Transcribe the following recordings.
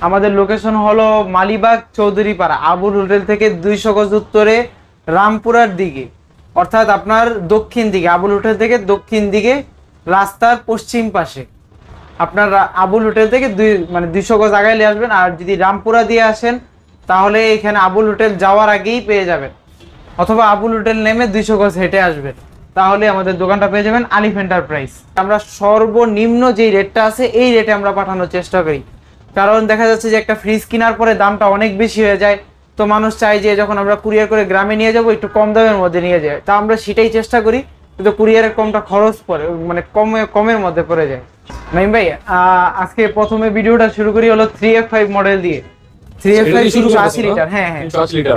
আমাদের লোকেশন হলো মালিবাগ চৌধুরীপাড়া, আবুল হোটেল থেকে 200 গজ উত্তরে রামপুরার দিকে, অর্থাৎ আপনার দক্ষিণ দিকে, আবুল হোটেল থেকে দক্ষিণ দিকে রাস্তার পশ্চিম পাশে। আপনার আবুল হোটেল থেকে 200 গজ আগাইলে আসবেন। আর যদি রামপুরা দিয়ে আসেন তাহলে এখানে আবুল হোটেল যাওয়ার আগেই পেয়ে যাবেন, অথবা আবুল হোটেল নেমে 200 গজ হেঁটে আসবেন, তাহলে আমাদের দোকানটা পেয়ে যাবেন আলিফ এন্টারপ্রাইজ। আমরা সর্বনিম্ন যেই রেটটা আছে এই রেটে আমরা পাঠানোর চেষ্টা করি, কারণ দেখা যাচ্ছে যে একটা ফ্রিজ কেনার পরে দামটা অনেক বেশি হয়ে যায়, তো মানুষ চায় যে যখন আমরা কুরিয়ার করে গ্রামে নিয়ে যাব একটু কম দামের মধ্যে নিয়ে যায়, তা আমরা সেটাই চেষ্টা করি, কিন্তু কুরিয়ারের কমটা খরচ পড়ে, মানে কমের মধ্যে পড়ে যায়। নাইম ভাই, আজকে প্রথমে ভিডিওটা শুরু করি হলো 3F5 মডেল দিয়ে। 3F5 380 লিটার, হ্যাঁ হ্যাঁ,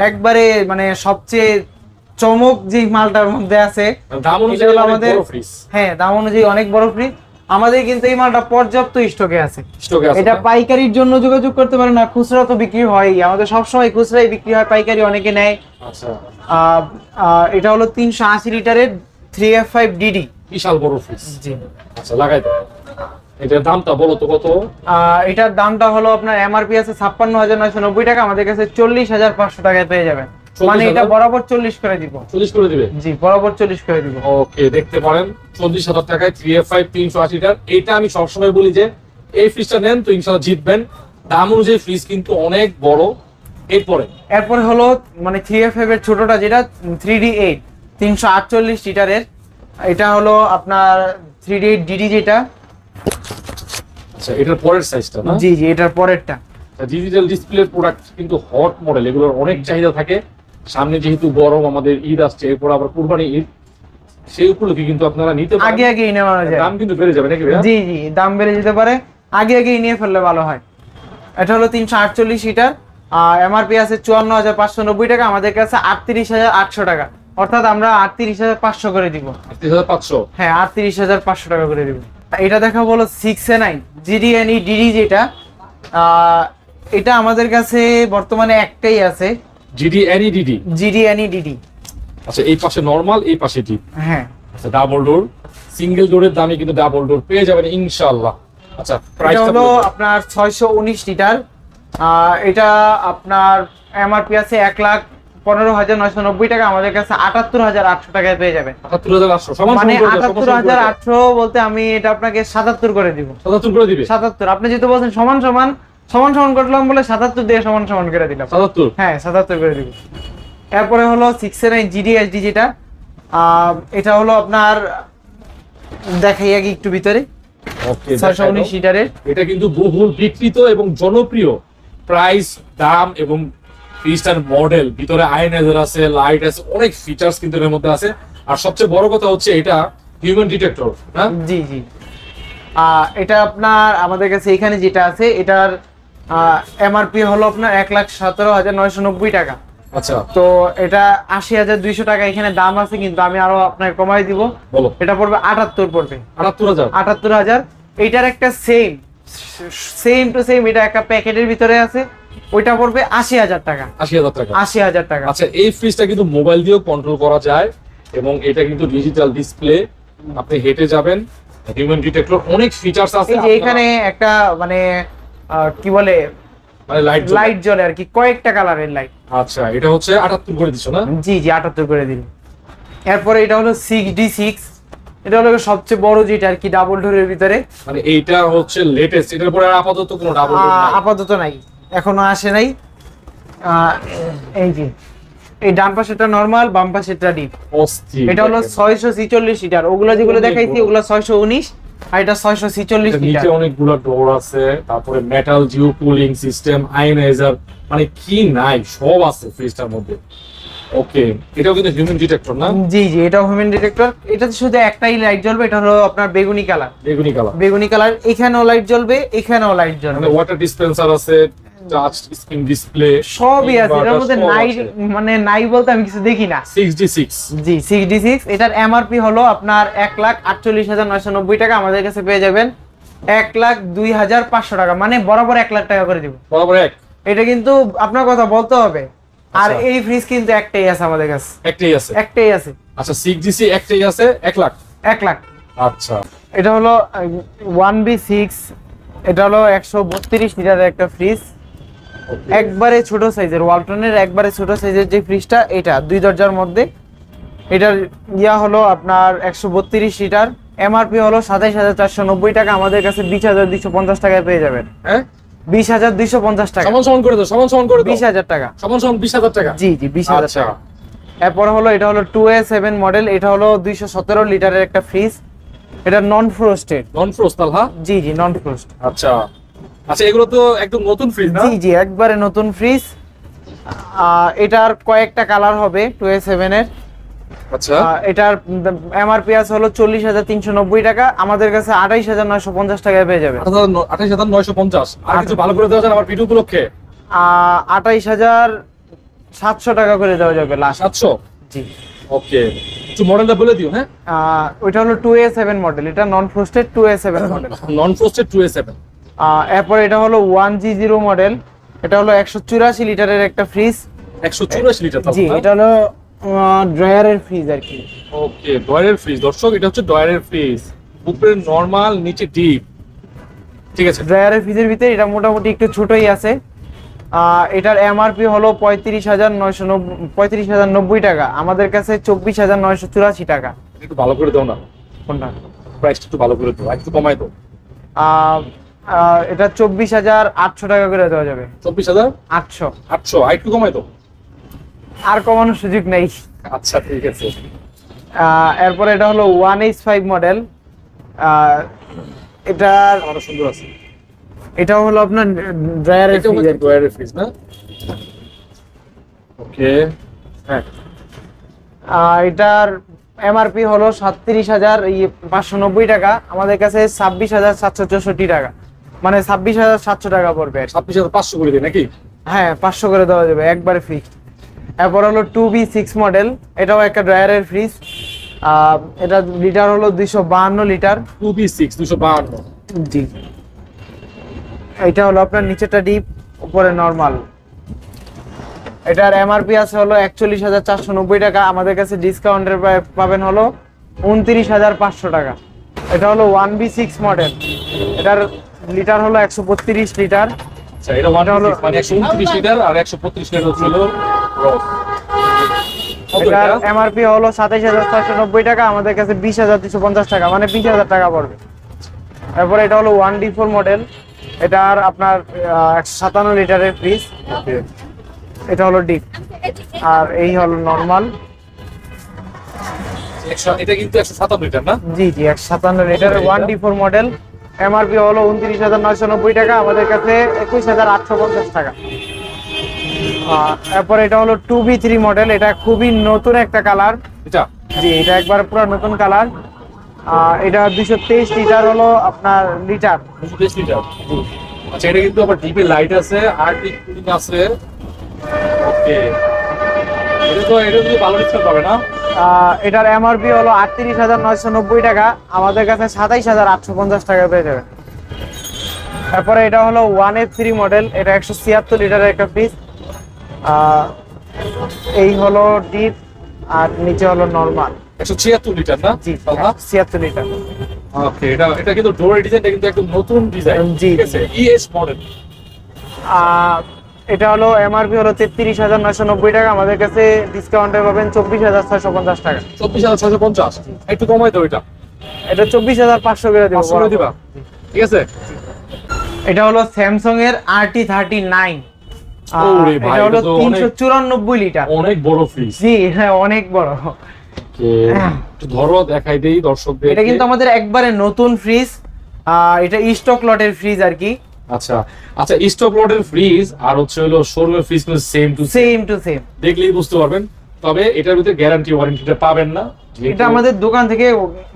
একবারে মানে সবচেয়ে চমক যে মালটার মধ্যে আছে দাম অনুযায়ী আমাদের, হ্যাঁ দাম অনুযায়ী অনেক বড় ফ্রিজ আমাদের, কিন্তু এই মালটা পর্যাপ্ত স্টকে আছে। এটা পাইকারির জন্য যোগাযোগ করতে পারেন, না খুচরা তো বিক্রি হয়, আমাদের সবসময় খুচরাই বিক্রি হয়, পাইকারি অনেকে নেয়। আচ্ছা, এটা হলো 380 লিটারের 3F5 DD, বিশাল বড় ফ্রিজ। জি আচ্ছা, লাগাই দাও। এটার দামটা বলো তো কত? এটার দামটা হলো আপনার এমআরপি আছে 56,990 টাকা, আমাদের কাছে 40,500 টাকায় পেয়ে যাবেন। মানে এটা বরাবর 40 করে দিব। 40 করে দিবে? জি, বরাবর 40 করে দিব। ওকে, দেখতে পারেন 40,000 টাকায় 3F5 380 লিটার। এটা আমি সবসময় বলি যে এই ফ্রিজটা নেন তো ইনশাআল্লাহ জিতবেন। দাম অনুযায়ী ফ্রিজ কিন্তু অনেক বড়। এরপরে হলো মানে 3F5 এর ছোটটা, যেটা 3D8 348 লিটারের, এটা হলো আপনার 3D8 DD যেটা। আচ্ছা, এটার পরের সাইজটা না? জি জি, এটার পরেরটা। ডিজিটাল ডিসপ্লে প্রোডাক্ট কিন্তু হট মডেল, এগুলোর অনেক চাহিদা থাকে। সামনে যেহেতু গরম, আমাদের ঈদ আসছে, এরপর আবার কুরবানি ঈদ, সেই উপলক্ষে কিন্তু আপনারা নিতে পারেন। আগেই নেওয়া যায়, দাম কিন্তু বেড়ে যাবে নাকি ভাইয়া? জি জি, দাম বেড়ে যেতে পারে, আগেই নিয়ে ফেললে ভালো হয়। এটা হলো 348 লিটার, এমআরপি আছে 54,590 টাকা, আমাদের কাছে 38,800 টাকা, অর্থাৎ আমরা 38,500 করে দিব। 38,500? হ্যাঁ, 38,500 টাকা করে দিব। এটা দেখা বলো 6A9 GDNE DD যেটা, এটা আমাদের কাছে বর্তমানে একটাই আছে, GDNE DD। আচ্ছা, এই পাশে নরমাল, এই পাশে ডিপ। হ্যাঁ, আচ্ছা, ডাবল ডোর। সিঙ্গেল ডোরের দামে কিন্তু ডাবল ডোর পেয়ে যাবেন ইনশাআল্লাহ। আচ্ছা, প্রাইসটা হলো আপনার 619 লিটার, এটা আপনার এমআরপি আছে 1,15,990 টাকা, আমাদের কাছে 78,800 টাকায় পেয়ে যাবেন। 78,800 মানে 78,800 বলতে আমি এটা আপনাকে 77 করে দিব। 77 করে দিবে? 77। আপনি যেহেতু বলছেন সমান সমান করলাম বলে 77 দিয়ে সমান করে দিলাম। 77? হ্যাঁ, 77 করে দিব। এরপরে হলো 6A9 GDHD যেটা, এটা হলো আপনার দেখাই আগে একটু ভিতরে। ওকে, 619 লিটারের। এটা কিন্তু বহুল বিক্রিত এবং জনপ্রিয়। প্রাইস, দাম এবং ফ্রিজটার মডেল, ভিতরে আয়নাইজার আছে, লাইট আছে, অনেক ফিচার্স কিন্তু এর মধ্যে আছে। আর সবচেয়ে বড় কথা হচ্ছে এটা হিউম্যান ডিটেক্টর। হ্যাঁ, জি জি। এটা আপনার আমাদের কাছে এখানে যেটা আছে, এটার এমআরপি হলো আপনার 1,17,990 টাকা। আচ্ছা, তো এটা 80,200 টাকা এখানে দাম আছে, কিন্তু আমি আরো আপনাকে কমাই দিব। বলো। এটা পড়বে 78 পড়বে। 78,000? এইটার একটা সেম টু সেম, এটা একটা প্যাকেটের ভিতরে আছে, ওইটা পড়বে 80,000 টাকা। 80,000 টাকা। আচ্ছা, এই ফ্রিজটা কিন্তু মোবাইল দিয়েও কন্ট্রোল করা যায়, এবং এটা কিন্তু ডিজিটাল ডিসপ্লে, আপনি হেঁটে যাবেন, হিউম্যান ডিটেক্টর, অনেক ফিচার্স আছে। এই যে এখানে একটা মানে কি বলে, মানে লাইট জ্বলে আর কি, কয়েকটা কালারের লাইট। আচ্ছা, এটা হচ্ছে 78 করে দিছো না? জি জি, 78 করে দিন। এরপরে এটা হলো 6D6, এটা হলো সবচেয়ে বড় যেটা আর কি, ডাবল ডোরের ভিতরে। মানে এইটা হচ্ছে লেটেস্ট, এটার পরে আপাতত কোনো ডাবল ডোর নাই? আপাতত নাই, এখনো আসে নাই। এই যে এই ডান পাশেটা নরমাল, বাম পাশেটা ডিপ। এটা হলো 646 লিটার, ওগুলা যেগুলো দেখাইছি ওগুলা 619, আর এটা 646 লিটার। নিচে অনেকগুলো ডোর আছে, তারপরে মেটাল জিও কুলিং সিস্টেম, আয়নাইজার, মানে কি নাই সব আছে ফ্রিজটার মধ্যে। ওকে, এটাও কিন্তু হিউম্যান ডিটেক্টর না? জি জি, এটাও হিউম্যান ডিটেক্টর। এটাতে শুধু একটাই লাইট জ্বলবে, এটা হলো আপনার বেগুনি কালার। এখানেও লাইট জ্বলবে, এখানেও লাইট জ্বলবে। মানে ওয়াটার ডিসপেন্সার আছে, টাচ স্ক্রিন ডিসপ্লে সবই আছে এর মধ্যে। মানে নাই বলতে আমি কিছু দেখি না। 6D6? জি, 6D6। এটার এমআরপি হলো আপনার 1,48,990 টাকা, আমাদের কাছে পেয়ে যাবেন 1,02,500 টাকা, মানে বরাবর 1,00,000 টাকা করে দিব। বরাবর এক? এটা কিন্তু আপনার কথা বলতে হবে। আর এই ফ্রিজ কিন্তু একটাই আছে আমাদের কাছে। একটাই আছে। আচ্ছা, 6D6 একটাই আছে, 1,00,000? 1,00,000। আচ্ছা, এটা হলো 1B6 এটা হলো 132 লিটারের একটা ফ্রিজ, একবারে ছোট সাইজের, ওয়ালটনের একবারে ছোট সাইজের যে ফ্রিজটা, এটা 2 দরজার মধ্যে। এটার ইয়া হলো আপনার 132 লিটার, এমআরপি হলো 27,490 টাকা, আমাদের কাছে 20,250 টাকায় পেয়ে যাবেন। হ্যাঁ 20,250 টাকা, সমান সমান করে দাও, সমান সমান করে দাও। 20,000 টাকা, সমান সমান 20,000 টাকা। জি জি 20,000 আচ্ছা টাকা। এরপর হলো এটা হলো 2A7 মডেল, এটা হলো 217 লিটারের একটা ফ্রিজ, এটা নন ফ্রোস্টেড। নন ফ্রোস্ট তালহা। জি জি নন ফ্রোস্ট। আচ্ছা আচ্ছা, এগুলো তো একদম নতুন ফ্রিজ না? জি জি একবারে নতুন ফ্রিজ। এটার কয়েকটা কালার হবে 2A7 এর। আচ্ছা এটার এমআরপি আছে হলো 40,390 টাকা, আমাদের কাছে 28,950 টাকায় পেয়ে যাবে। 28,950। আর কিছু ভালো করে দেওয়া যায় আমার ভিডিও উপলক্ষে? 28,700 টাকা করে দেওয়া যাবে লাস্ট। 700। জি। ওকে, একটু মডেলটা বলে দিও। হ্যাঁ ওইটা হলো 2A7 মডেল, এটা নন ফ্রোস্টেড 2A7 মডেল। নন ফ্রোস্টেড 2A7। এরপর এটা হলো 1G0 মডেল, এটা হলো 184 লিটারের একটা ফ্রিজ। 184 লিটার? জি, এটা হলো ড্রয়ারের ফ্রিজ আর কি। ওকে, ডয়ারের ফ্রিজ দর্শক, এটা হচ্ছে ডয়ারের ফ্রিজ, উপরে নরমাল নিচে ডিপ। ঠিক আছে, ড্রয়ারের ফ্রিজের ভিতরে এটা মোটামুটি একটু ছোটই আছে। এটার এমআরপি হলো 35,090 টাকা, আমাদের কাছে 24,984 টাকা। একটু ভালো করে দাও না, কোনটা? প্রাইসটা একটু ভালো করে দাও, একটু কমাই দাও। এটা 24,800 টাকা করে দেওয়া যাবে। 24,800। 800। আর একটু কমাই দাও। আর কমানোর সুযোগ নেই। আচ্ছা ঠিক আছে। এরপর এটা হলো 1H5 মডেল, এটা আরো সুন্দর আছে। এটা হলো আপনার ড্রয়ারের এটা ফ্রিজ। হচ্ছে ডয়ারের ফ্রিজ না? ওকে হ্যাঁ। এটার এমআরপি হলো 37,590 টাকা, আমাদের কাছে 26,764 টাকা, মানে 26,700 টাকা পড়বে আর কি। 26,500 করে দিই নাকি? হ্যাঁ 500 করে দেওয়া যাবে একবারে ফিক্সড। এরপর হলো 2B6 মডেল, এটাও একটা ড্রয়ারের ফ্রিজ, এটা লিটার হলো 252 লিটার। 2B6 252। জি। এটা হলো আপনার নিচেটা ডিপ, উপরে নরমাল। এটার এমআরপি আছে হলো 41,490 টাকা, আমাদের কাছে ডিসকাউন্টের পাবেন হলো 29,500 টাকা। এটা হলো 1B6 মডেল, এটার লিটার হলো 132 লিটার। আচ্ছা, এটা 1B6 মানে 129 লিটার আর 132 লিটার হচ্ছে রস। এটার এমআরপি হলো 27,690 টাকা, আমাদের কাছে 20,250 টাকা, মানে 20,000 টাকা পড়বে। তারপরে এটা হলো 1D4 মডেল, এটার আপনার 157 লিটারের ফ্রিজ, এটা হলো ডিপ, আর এই হলো নরমাল। এটা কিন্তু 157 লিটার না? জি জি 157 লিটার 1D4 মডেল, এমআরপি হলো 29,990 টাকা, আমাদের কাছে 21,850 টাকা। এরপর এটা হলো 2B3 মডেল, এটা খুবই নতুন একটা কালার। এটা জি, এটা একবার পুরো নতুন কালার। এটা 223 লিটার হলো আপনার লিটার। 223 লিটার। আচ্ছা, এটা কিন্তু আবার ডিপে লাইট আছে, আর্টিক কুলিং আছে। ওকে, এটা তো ভালো ডিসকাউন্ট পাবে না? এটার এমআরপি হলো 38,990 টাকা, আমাদের কাছে 27,850 টাকা পেয়ে যাবে। তারপরে এটা হলো 1F3 মডেল, এটা 176 লিটারের একটা ফ্রিজ, এই হলো ডিপ আর নিচে হলো নরমাল। 176 লিটার না? জি 76 লিটার। ওকে, এটা কিন্তু ডোরের ডিজাইনটা কিন্তু একদম নতুন ডিজাইন। জি, ঠিক আছে, ইএস মডেল। এটা হলো এমআরপি হলো 33,990 টাকা, আমাদের কাছে ডিসকাউন্টে পাবেন 24,650 টাকা। 24,650। একটু কমাই দাও এটা। এটা 24,500 করে দেবো। 500 করে দিবা? ঠিক আছে। এটা হলো স্যামসাং এর RT39, ওরে ভাই, এটা হলো এটা তো অনেক 394 লিটার। অনেক বড় ফ্রিজ। জি হ্যাঁ, অনেক বড়। একটু ধরো, দেখাই দেই দর্শকদের। এটা কিন্তু আমাদের একবারে নতুন ফ্রিজ, এটা স্টক লটের ফ্রিজ আর কি। আচ্ছা আচ্ছা, স্টক লটের ফ্রিজ আর হচ্ছে হলো শোরুমের ফ্রিজ কিন্তু same to same to same, দেখলেই বুঝতে পারবেন। তবে এটার ভিতরে গ্যারান্টি ওয়ারেন্টিটা পাবেন না, এটা আমাদের দোকান থেকে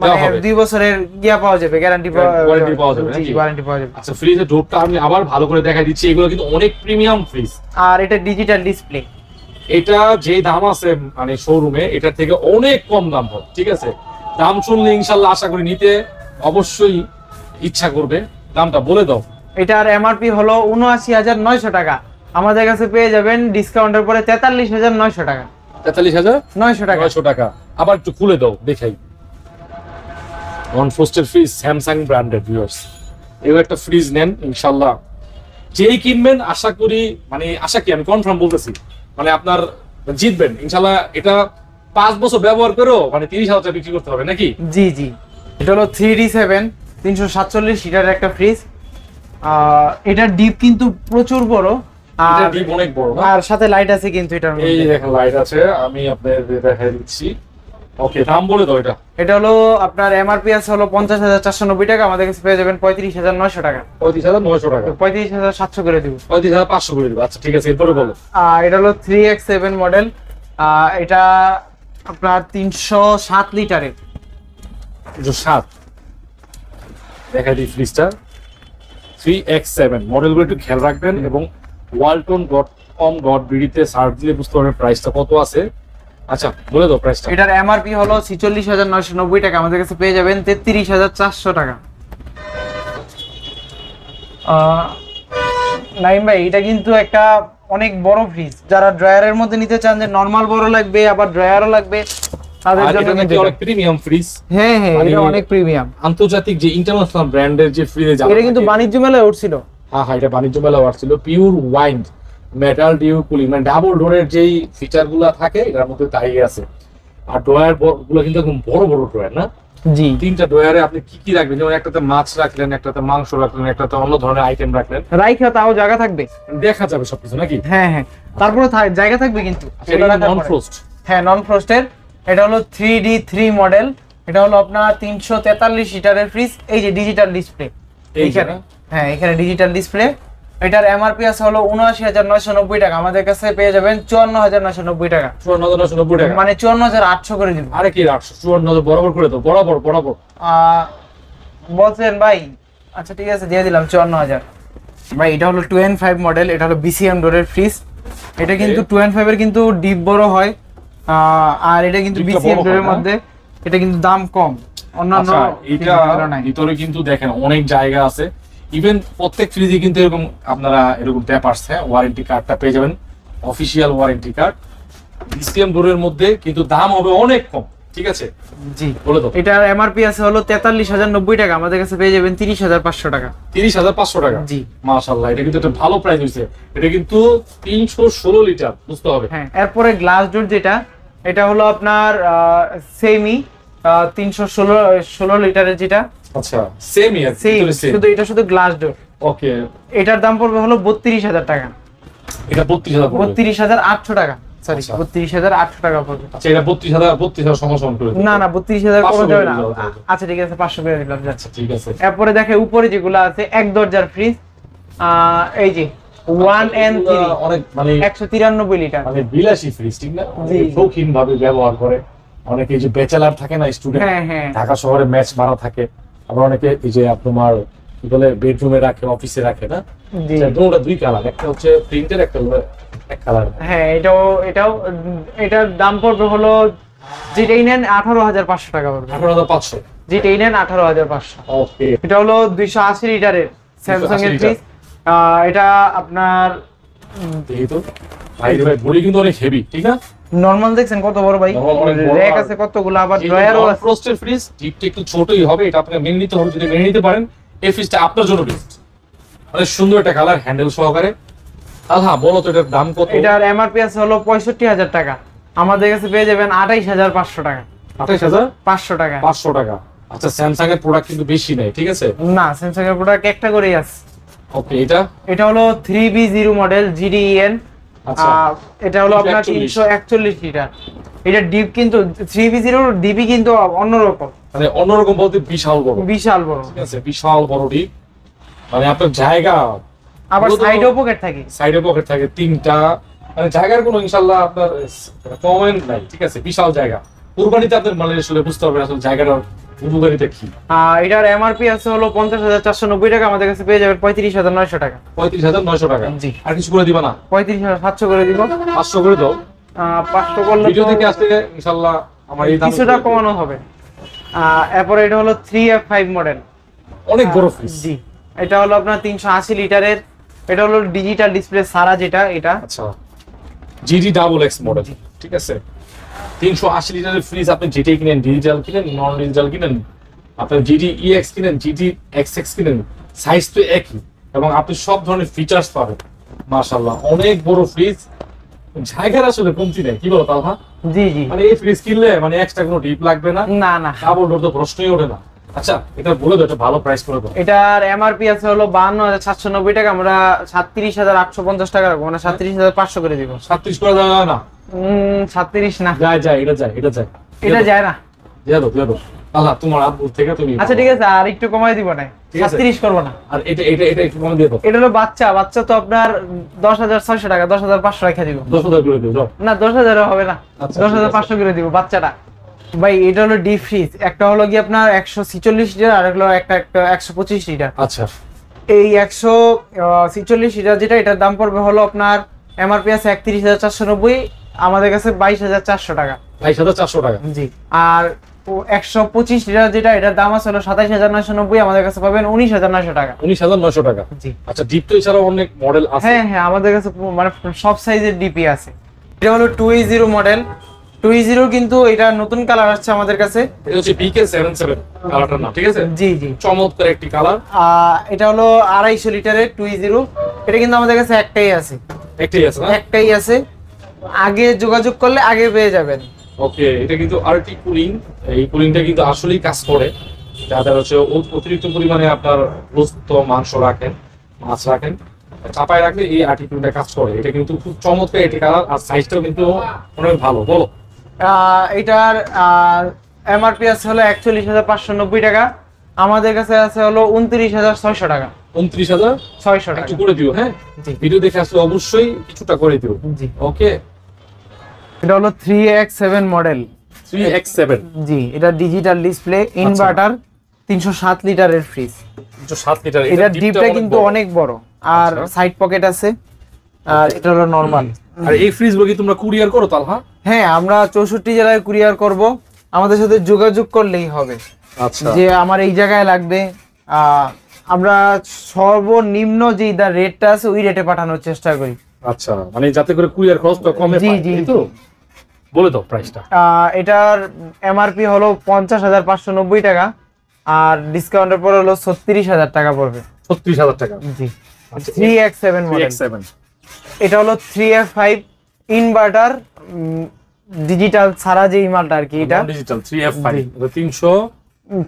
মানে 2 বছরের ইয়া পাওয়া যাবে, গ্যারান্টি ওয়ারেন্টি পাওয়া যাবে নাকি? ওয়ারেন্টি পাওয়া যাবে। আচ্ছা, ফ্রিজের ডোরটা আমি আবার ভালো করে দেখাই দিচ্ছি, এগুলো কিন্তু অনেক প্রিমিয়াম ফ্রিজ। আর এটা ডিজিটাল ডিসপ্লে, এটা যে দাম আছে মানে শোরুমে, এটার থেকে অনেক কম দাম হবে। ঠিক আছে, দাম শুনলে ইনশাল্লাহ আশা করি নিতে অবশ্যই ইচ্ছা করবে। দামটা বলে দাও। এটার এমআরপি হলো 79,900 টাকা, আমাদের কাছে পেয়ে যাবেন ডিসকাউন্টের পরে 43,900 টাকা। 43,900 টাকা। 900 টাকা। আবার একটু খুলে দাও দেখাই। Non frosted fridge, Samsung branded viewers. এও একটা ফ্রিজ নেন ইনশাল্লাহ, যেই কিনবেন আশা করি, মানে আশা কি আমি কনফার্ম বলতেছি, মানে আপনার জিতবেন ইনশাল্লাহ। এটা 5 বছর ব্যবহার করেও মানে 30,000 টাকা বিক্রি করতে হবে নাকি? জি জি, এটা হলো 3D7 347 লিটারের একটা ফ্রিজ। এটার ডিপ কিন্তু প্রচুর বড়, এটা আর ডিপ অনেক বড় না? আর সাথে লাইট আছে কিন্তু এটার এই মধ্যে। দেখেন লাইট আছে, আমি আপনাদের দেখাই দিচ্ছি। ওকে, দাম বলে দাও এটা। এটা হলো আপনার এমআরপি আছে হলো 50,490 টাকা, আমাদের কাছে পেয়ে যাবেন 35,900 টাকা। 35,900 টাকা, 35,700 করে দিব। 35,500 করে দেবো। আচ্ছা ঠিক আছে, এরপরে বলো। এটা হলো 3X7 মডেল, এটা আপনার 307 লিটারের। 7 দেখাই দিই ফ্রিজটা। 3X7 মডেলগুলো একটু খেয়াল রাখবেন, এবং walton.com.bd তে সার্চ দিলে বুঝতে পারবেন প্রাইসটা কত আছে। আচ্ছা বলে দাও প্রাইসটা। এটার এমআরপি হলো 46,990 টাকা, আমাদের কাছে পেয়ে যাবেন 33,400 টাকা। নাইম ভাই, এটা কিন্তু একটা অনেক বড় ফ্রিজ, যারা ড্রয়ারের মধ্যে নিতে চান যে নরমাল বড় লাগবে আবার ড্রয়ারও লাগবে তাদের আর জন্য এটা নাকি কিন্তু অনেক প্রিমিয়াম ফ্রিজ, হ্যাঁ হ্যাঁ, মানে এটা অনেক প্রিমিয়াম। আন্তর্জাতিক যে ইন্টারন্যাশনাল ব্র্যান্ডের যে ফ্রিজে এটা কিন্তু বাণিজ্য মেলায় উঠছিল। হ্যাঁ হ্যাঁ, এটা বাণিজ্য মেলা আসছিল। Pure wine metal due cooling, মানে ডাবল ডোরের যেই ফিচার গুলা থাকে এটার মধ্যে তাই আছে। আর ড্রয়ার গুলো কিন্তু একদম বড় বড় ড্রয়ার না? জি, 3টা ড্রয়ারে আপনি কি কি রাখবেন, যেমন একটাতে মাছ রাখলেন, একটাতে মাংস রাখলেন, একটাতে অন্য ধরনের আইটেম রাখলেন, রাইখা তাও জায়গা থাকবে। দেখা যাবে সবকিছু নাকি? হ্যাঁ হ্যাঁ, তারপরে জায়গা থাকবে কিন্তু। এটা নন ফ্রোস্ট? হ্যাঁ, নন ফ্রস্টের। এটা হলো 3D3 মডেল, এটা হলো আপনার 343 লিটারের ফ্রিজ। এই যে ডিজিটাল ডিসপ্লে এইখানে, হ্যাঁ এখানে ডিজিটাল ডিসপ্লে। এটার এমআরপি আছে হলো 79,990 টাকা, আমাদের কাছে পেয়ে যাবেন 54,990 টাকা, 54,990 টাকা, মানে 54,800 করে দিব। আরে কি 854 বরাবর করে দাও, বরাবর বরাবর। বলছেন ভাই, আচ্ছা ঠিক আছে দিয়ে দিলাম 54,000। ভাই এটা হলো 2N5 মডেল, এটা হলো বিসিএম ডোরের ফ্রিজ। এটা কিন্তু 2N5 এর কিন্তু ডিপ বড় হয়, আর এটা কিন্তু ডিপটা বিসিএম বড় হয় ডোরের না? মধ্যে এটা কিন্তু দাম কম অন্যান্য আচ্ছা, এটা নাই। ভিতরে কিন্তু দেখেন অনেক জায়গা আছে। ইভেন প্রত্যেক ফ্রিজে কিন্তু এরকম আপনারা এরকম পেপারস, হ্যাঁ ওয়ারেন্টি কার্ডটা পেয়ে যাবেন, অফিসিয়াল ওয়ারেন্টি কার্ড। বিসিএম ডোরের মধ্যে কিন্তু দাম হবে অনেক কম, ঠিক আছে? জি, বলে দাও। এটার এমআরপি আছে হলো 43,090 টাকা, আমাদের কাছে পেয়ে যাবেন 30,500 টাকা। 30,500 টাকা? জি, মাশাআল্লাহ, এটা কিন্তু একটা ভালো প্রাইস হইছে। এটা কিন্তু 316 লিটার, বুঝতে হবে। হ্যাঁ। এরপরে গ্লাস ডোর যেটা, এটা হলো আপনার সেমি 316 লিটারের যেটা। আচ্ছা, সেমই আর সেম, ভিতরে সেম। শুধু এটা শুধু গ্লাস ডোর। ওকে, এটার দাম পড়বে হলো 32,000 টাকা, এটা 32,000 পড়বে। 32,800 টাকা, সরি আচ্ছা। 32,800 টাকা পড়বে। আচ্ছা, এটা 32,000 সমান করে দিন। না না, 32,000 করা 500 যাবে না। করে দাও। আচ্ছা ঠিক আছে, 500 করে দিলাম, যাচ্ছে। আচ্ছা ঠিক আছে। এরপরে দেখে উপরে যেগুলো আছে এক দরজার ফ্রিজ, এই যে 1N3 অনেক মানে 193 লিটার। মানে বিলাসী ফ্রিজ, ঠিক না? জি। শৌখিন ভাবে ব্যবহার করে অনেকে, এই যে ব্যাচেলার থাকে না, স্টুডেন্ট, হ্যাঁ হ্যাঁ, ঢাকা শহরে ম্যাচ মারা থাকে, আবার অনেকে এই যে আপনার কি বলে বেডরুমে রাখে, অফিসে রাখে না? জি দুটোটা দুই কালার, একটা হচ্ছে প্রিন্টের, একটা হলো এক কালার। হ্যাঁ, এটার দাম পড়বে হলো, যেটাই নেন 18,500 টাকা পড়বে। 18,500? যেটাই নেন 18,500। ওকে, এটা হলো 280 লিটারের স্যামসাং এর 280 ফ্রিজ। এটা আপনার এই তো ভাই ভাই বডি কিন্তু অনেক হেভি, ঠিক না? নরমাল দেখছেন কত বড় ভাই, Normal অনেক বড়, র‍্যাক আর আছে কতগুলো, আবার ড্রয়ারও আছে। ফ্রস্টেড ফ্রিজ, ডিপটা একটু ছোটই হবে, এটা আপনাকে মেনে নিতে হবে। যদি মেনে নিতে পারেন, এই ফ্রিজটা আপনার জন্য বেস্ট। মানে সুন্দর একটা কালার, হ্যান্ডেল সহকারে। আল্লাহ, বলো তো এটার দাম কত? এটার এমআরপি আছে হলো 65,000 টাকা, আমাদের কাছে পেয়ে যাবেন 28,500 টাকা। 28,500 টাকা। 500 টাকা। আচ্ছা, স্যামসাং এর প্রোডাক্ট কিন্তু বেশি নাই, ঠিক আছে? না, স্যামসাং এর প্রোডাক্ট একটা করেই আছে। ওকে, এটা এটা হলো 3B0 মডেল GDEN। আচ্ছা, এটা হলো আপনার 341 লিটার। এটা ডিপ কিন্তু 3B0 ডিপি কিন্তু অন্যরকম, মানে অন্যরকম বলতে বিশাল বড়, বিশাল বড়। ঠিক আছে? বিশাল বড় ডিপ, মানে আপনার জায়গা, আবার পুরো তো- সাইডেও পকেট থাকে। সাইডে পকেট থাকে 3টা, মানে জায়গার কোনো ইনশাআল্লাহ আপনার কমেন্ট নাই, ঠিক আছে? বিশাল জায়গা। কুরবানিতে আপনার মানে আসলে বুঝতে হবে আসলে জায়গাটার উপকারিতা কি। এটার এমআরপি আছে হলো 50,490 টাকা, আমাদের কাছে পেয়ে যাবেন 35,900 টাকা। 35,900 টাকা? জি। আর কিছু করে দিবা না? 35,700 করে দিব। 500 করে দাও। 500 করলে ভিডিও তো থেকে আসলে ইনশাআল্লাহ আমার এই দাম কিছুটা কমানো হবে। এরপর এটা হলো 3F5 মডেল, অনেক বড় ফ্রিজ। জি। এটা হলো আপনার 380 লিটারের, এটা হলো ডিজিটাল ডিসপ্লে সারা যেটা, এটা আচ্ছা, GD XX মডেল, ঠিক আছে? 380 লিটারের ফ্রিজ, আপনি যেটাই কিনেন, ডিজিটাল কিনেন নন ডিজিটাল কিনেন, আপনার জিটি ইএক্স কিনেন, জিটি এক্সএক্স কিনেন, সাইজ তো একই এবং আপনি সব ধরনের ফিচার্স পাবেন। মাশাআল্লাহ, অনেক বড় ফ্রিজ, জায়গার আসলে কমতি নেই, কি বলো তালহা? জি জি, মানে এই ফ্রিজ কিনলে মানে এক্সট্রা কোনো ডিপ লাগবে না, না না। ডাবল ডোর তো প্রশ্নই ওঠে না। আচ্ছা, এটা বলে দাও, এটা ভালো প্রাইস করে দাও। এটার এমআরপি আছে হলো 52,790 টাকা, আমরা 37,850 টাকা রাখবো, মানে 37,500 করে দিব। 37 করে দেওয়া যায় না? 37 না, যায় যায়, এটা যায়, এটা যায়, এটা যায় না। দিয়ে দাও আল্লাহ, তোমার আব্বু থেকে তুমি। আচ্ছা ঠিক আছে, আর একটু কমাই দিব না, ঠিক আছে। 37 করবো না। আর এটা এটা এটা একটু কমে দিয়ে দাও। এটা হলো বাচ্চা, বাচ্চা তো আপনার 10,600 টাকা, 10,500 রেখে দিব। 10,000 করে দিও, যাও। না 10,000 হবে না, আচ্ছা, 10,500 করে দিব বাচ্চাটা। ভাই এটা হলো ডিপ ফ্রিজ, একটা হলো কি আপনার 146 লিটার, আর হলো একটা 125 লিটার। আচ্ছা, এই 146 লিটার যেটা, এটার দাম পড়বে হলো আপনার এমআরপি আছে 31,490, আমাদের কাছে 22,400 টাকা। 22,400 টাকা। জি। আর 125 লিটার যেটা, এটার দাম আছে হলো 27,990, আমাদের কাছে পাবেন 19,900 টাকা। 19,900 টাকা। জি। আচ্ছা, ডিপ তো এছাড়াও অনেক মডেল আছে। হ্যাঁ হ্যাঁ, আমাদের কাছে মানে সব সাইজের ডিপি আছে। এটা হলো 280 মডেল, 280 কিন্তু এটা নতুন কালার আসছে আমাদের কাছে। এটা হচ্ছে BK77 কালারটার নাম, ঠিক আছে? জি জি। চমৎকার একটি কালার। এটা হলো 250 লিটারের 280, এটা কিন্তু আমাদের কাছে একটাই আছে। একটাই আছে না? একটাই আছে, আগে যোগাযোগ করলে আগে পেয়ে যাবেন। ওকে, এটা কিন্তু আরটি কুলিং, এই কুলিংটা কিন্তু আসলেই কাজ করে। যাদের হচ্ছে অতিরিক্ত পরিমাণে আপনার গোস্ত মাংস রাখেন, মাছ রাখেন, চাপায় রাখলে এই আরটি কুলিংটা কাজ করে। এটা কিন্তু খুব চমৎকার একটি কালার, আর সাইজটাও কিন্তু অনেক ভালো। বলো। এটার এমআরপি আছে হলো 41,590 টাকা, আমাদের কাছে আছে হলো 29,600 টাকা। 29,600 টাকা। একটু করে দিও, হ্যাঁ? জি ভিডিও দেখে আসলে অবশ্যই কিছুটা করে দিও। জি। ওকে। এটা হলো 3X7 মডেল। 3X7। জি, এটা ডিজিটাল ডিসপ্লে, ইনভার্টার, 307 লিটারের ফ্রিজ। 7 লিটার। এটার ডিপটা কিন্তু অনেক বড়, আর সাইড পকেট আছে, আর এটা হলো নরমাল। আর এই ফ্রিজগুলো কি তোমরা কুরিয়ার করো তালহা? হ্যাঁ, আমরা 64 জেলায় কুরিয়ার করব, আমাদের সাথে যোগাযোগ করলেই হবে। আচ্ছা, যে আমার এই জায়গায় লাগবে, আমরা সর্বনিম্ন যে রেটটা আছে ওই রেটে পাঠানোর চেষ্টা করি। আচ্ছা, মানে যাতে করে কুরিয়ার খরচটা কমে জি পায়, জি তাই তো? বলে দাও প্রাইসটা। এটার এমআরপি হলো 50,590 টাকা, আর ডিসকাউন্টের পর হলো 36,000 টাকা পড়বে। 36,000 টাকা। জি। আচ্ছা, 3X7 মডেল। 3X7। এটা হলো 3F5 ইনভার্টার, ডিজিটাল ছাড়া যে মালটা আর কি, এটা ডিজিটাল 3F5, জি। এটা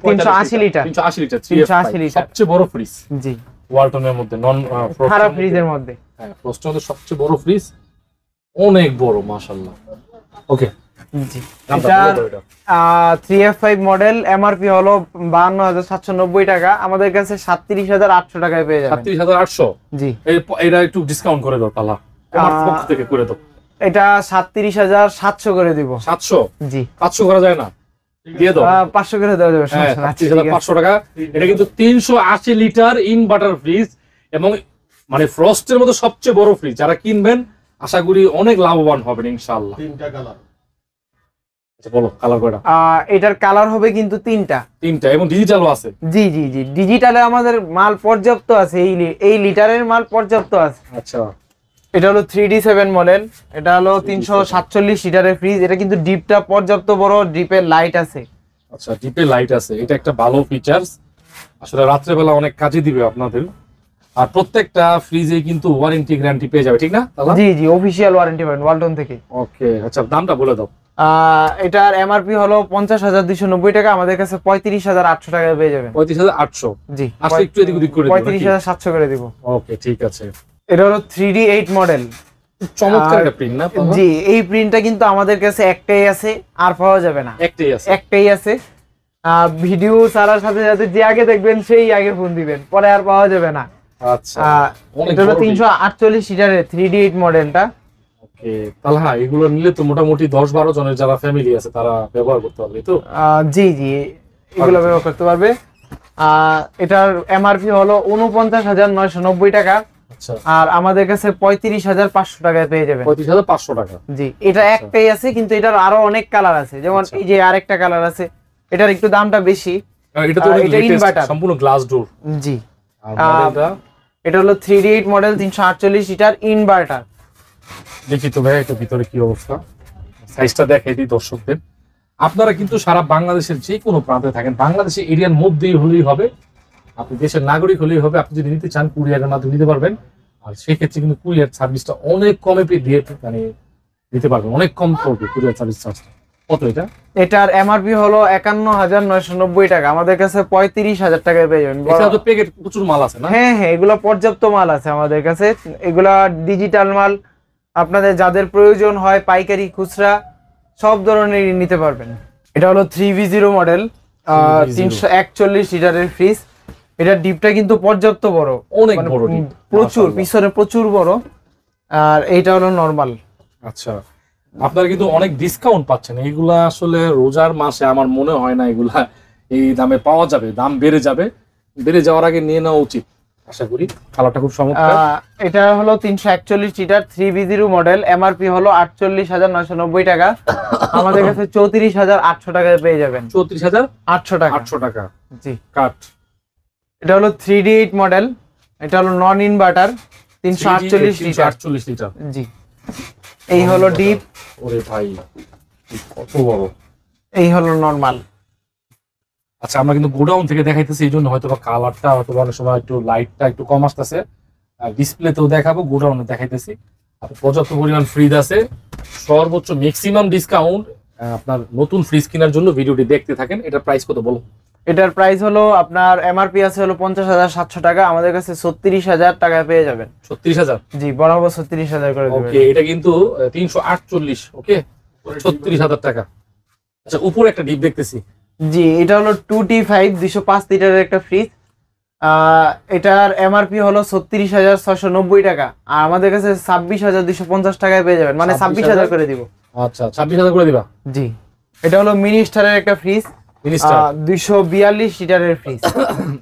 380 লিটার। 380 litre 380 litre. সবচেয়ে বড় ফ্রিজ জি, ওয়ালটনের মধ্যে, নন খারাপ ফ্রিজের মধ্যে। হ্যাঁ, ফ্রস্টের মধ্যে সবচেয়ে বড় ফ্রিজ, অনেক বড় মাশাআল্লাহ। ওকে, জি। দামটা এটা বলে দাও এটা। 3F5 মডেল, এমআরপি হলো 52,790 টাকা, আমাদের কাছে 37,800 টাকায় পেয়ে যাবেন। 37,800। জি। এটা একটু ডিসকাউন্ট করে দাও তাহলে, আমার পক্ষ থেকে করে দাও। এটা 37,700 করে দিব। 700? জি। 500 করা যায় না? দিয়ে দাও। 500 করে দেওয়া যাবে, হ্যাঁ, সমস্যা নাই। 37,500 টাকা। এটা কিন্তু 380 লিটার ইনভার্টার ফ্রিজ, এবং মানে ফ্রস্টের মতো সবচেয়ে বড় ফ্রিজ। যারা কিনবেন আশা করি অনেক লাভবান হবেন ইনশাআল্লাহ। তিনটা কালার। আচ্ছা, বলো কালার কয়টা? এটার কালার হবে কিন্তু তিনটা। এবং ডিজিটালও আছে। জি জি জি, ডিজিটালে আমাদের মাল পর্যাপ্ত আছে, এই লিটারের মাল পর্যাপ্ত আছে। আচ্ছা, এটা হলো 3D7 মডেল, এটা হলো 347 লিটারের ফ্রিজ, এটা কিন্তু ডিপটা পর্যাপ্ত বড়, ডিপের লাইট আছে। আচ্ছা, ডিপে লাইট আছে, এটা একটা ভালো ফিচার্স, আসলে রাত্রেবেলা অনেক কাজে দিবে আপনাদের। আর প্রত্যেকটা ফ্রিজে কিন্তু ওয়ারেন্টি গ্যারান্টি পেয়ে যাবে, ঠিক না? জি জি, অফিশিয়াল ওয়ারেন্টি পাবেন ওয়ালটন থেকে। ওকে, আচ্ছা, দামটা বলে দাও। এটার এমআরপি হলো 50,290 টাকা, আমাদের কাছে 35,800 টাকায় পেয়ে যাবেন। 35,800। জি, আসলে একটু এদিক ওদিক করে দিও নাকি? 35,700 করে দিব। ওকে, ঠিক আছে। এটা হলো 3D8 মডেল। চমৎকার একটা প্রিন্ট না? জি, এই প্রিন্টটা কিন্তু আমাদের কাছে একটাই আছে, আর পাওয়া যাবে না। একটাই আছে। একটাই আছে। ভিডিও ছাড়ার সাথে সাথে যে আগে দেখবেন সেই আগে ফোন দিবেন, পরে আর পাওয়া যাবে না। আচ্ছা, এটা হলো 348 লিটারের 3D8 মডেলটা। ওকে, তাহলে হ্যাঁ, এগুলো নিলে তো মোটামুটি 10-12 জনের যারা ফ্যামিলি আছে তারা ব্যবহার করতে পারবে তো? জি জি, এগুলো ব্যবহার করতে পারবে। এটার এমআরপি হলো 49,990 টাকা, আচ্ছা, আর আমাদের কাছে 35,500 টাকায় পেয়ে যাবেন। 35,500 টাকা। জি, এটা একটাই আছে, কিন্তু এটার আরো অনেক কালার আছে, যেমন এই যে আরেকটা কালার আছে, এটার একটু দামটা বেশি। এটা তো এটা ইনভার্টার, সম্পূর্ণ গ্লাস ডোর। জি। আর মডেলটা এটা হলো 3D8 মডেল, 348 লিটার ইনভার্টার। দেখি তো ভাই, এটা ভিতরে কি অবস্থা, সাইজটা দেখাই দিই দর্শকদের। আপনারা কিন্তু সারা বাংলাদেশের যে কোনো প্রান্তে থাকেন, বাংলাদেশের এরিয়ার মধ্যেই হলেই হবে, আপনি দেশের নাগরিক হলেই হবে, আপনি যদি নিতে চান কুরিয়ারের মাধ্যমে নিতে পারবেন। আর সেক্ষেত্রে কিন্তু কুরিয়ার সার্ভিসটা অনেক কমে দিয়ে মানে দিতে পারবেন, অনেক কম পড়বে কুরিয়ার সার্ভিস চার্জটা। কত এটা? এটার এমআরপি হলো 51,990 টাকা, আমাদের কাছে 35,000 টাকায় পেয়ে যাবেন। এটা তো প্যাকেট প্রচুর মাল আছে না? হ্যাঁ হ্যাঁ, এগুলো পর্যাপ্ত মাল আছে আমাদের কাছে, এগুলা ডিজিটাল মাল, আপনাদের যাদের প্রয়োজন হয় পাইকারি খুচরা সব ধরনেরই নিতে পারবেন। এটা হলো 3V0 মডেল, 341 লিটারের ফ্রিজ। এটার ডিপটা কিন্তু পর্যাপ্ত বড়, অনেক মানে বড় ডিপ, প্রচুর, পিছনে প্রচুর বড়। আর এইটা হলো নরমাল। আচ্ছা, আপনারা কিন্তু অনেক ডিসকাউন্ট পাচ্ছেন। এইগুলা আসলে রোজার মাসে আমার মনে হয় না এগুলা এই দামে পাওয়া যাবে, দাম বেড়ে যাবে, বেড়ে যাওয়ার আগে নিয়ে নেওয়া উচিত আশা করি। কালারটা খুব চমৎকার। এটা হলো 341 লিটার 3V0 মডেল, এমআরপি হলো 48,990 টাকা, আমাদের কাছে 34,800 টাকায় পেয়ে যাবেন। 34,800 টাকা। 800 টাকা জি। কাট। এটা হলো 3D8 মডেল, এটা হলো নন ইনভার্টার, 348 লিটার। 48 লিটার। জি। এই হলো ডিপ। ওরে ভাই কত বড়। এই হলো নরমাল। আচ্ছা, আমরা কিন্তু গোডাউন থেকে দেখাইতেছি, এই জন্য হয়তো কালারটা হয়তো অনেক সময় একটু লাইটটা একটু কম আসতেছে। ডিসপ্লেতেও দেখাবো, গোডাউনে দেখাইতেছি। পর্যাপ্ত পরিমাণ ফ্রিজ আছে, সর্বোচ্চ ম্যাক্সিমাম ডিসকাউন্ট আপনার নতুন ফ্রিজ কেনার জন্য ভিডিওটি দেখতে থাকেন। এটার প্রাইস কত বলো? এটার প্রাইস হলো আপনার এমআরপি আছে হলো 50,700 টাকা, আমাদের কাছে 36,000 টাকায় পেয়ে যাবেন। 36,000? জি, বরাবর 36,000 করে দেবেন। ওকে, এটা কিন্তু 348, ওকে 36,000 টাকা। আচ্ছা, উপরে একটা ডিপ দেখতেছি। জি, এটা হলো 2T5 205 লিটারের একটা ফ্রিজ। এটার এমআরপি হলো 36,690 টাকা, আর আমাদের কাছে 26,250 টাকায় পেয়ে যাবেন, মানে 26,000 করে দিব। আচ্ছা, 26,000 করে দিবা? জি। এটা হলো মিনিস্টারের একটা ফ্রিজ, 242 লিটারের ফ্রিজ।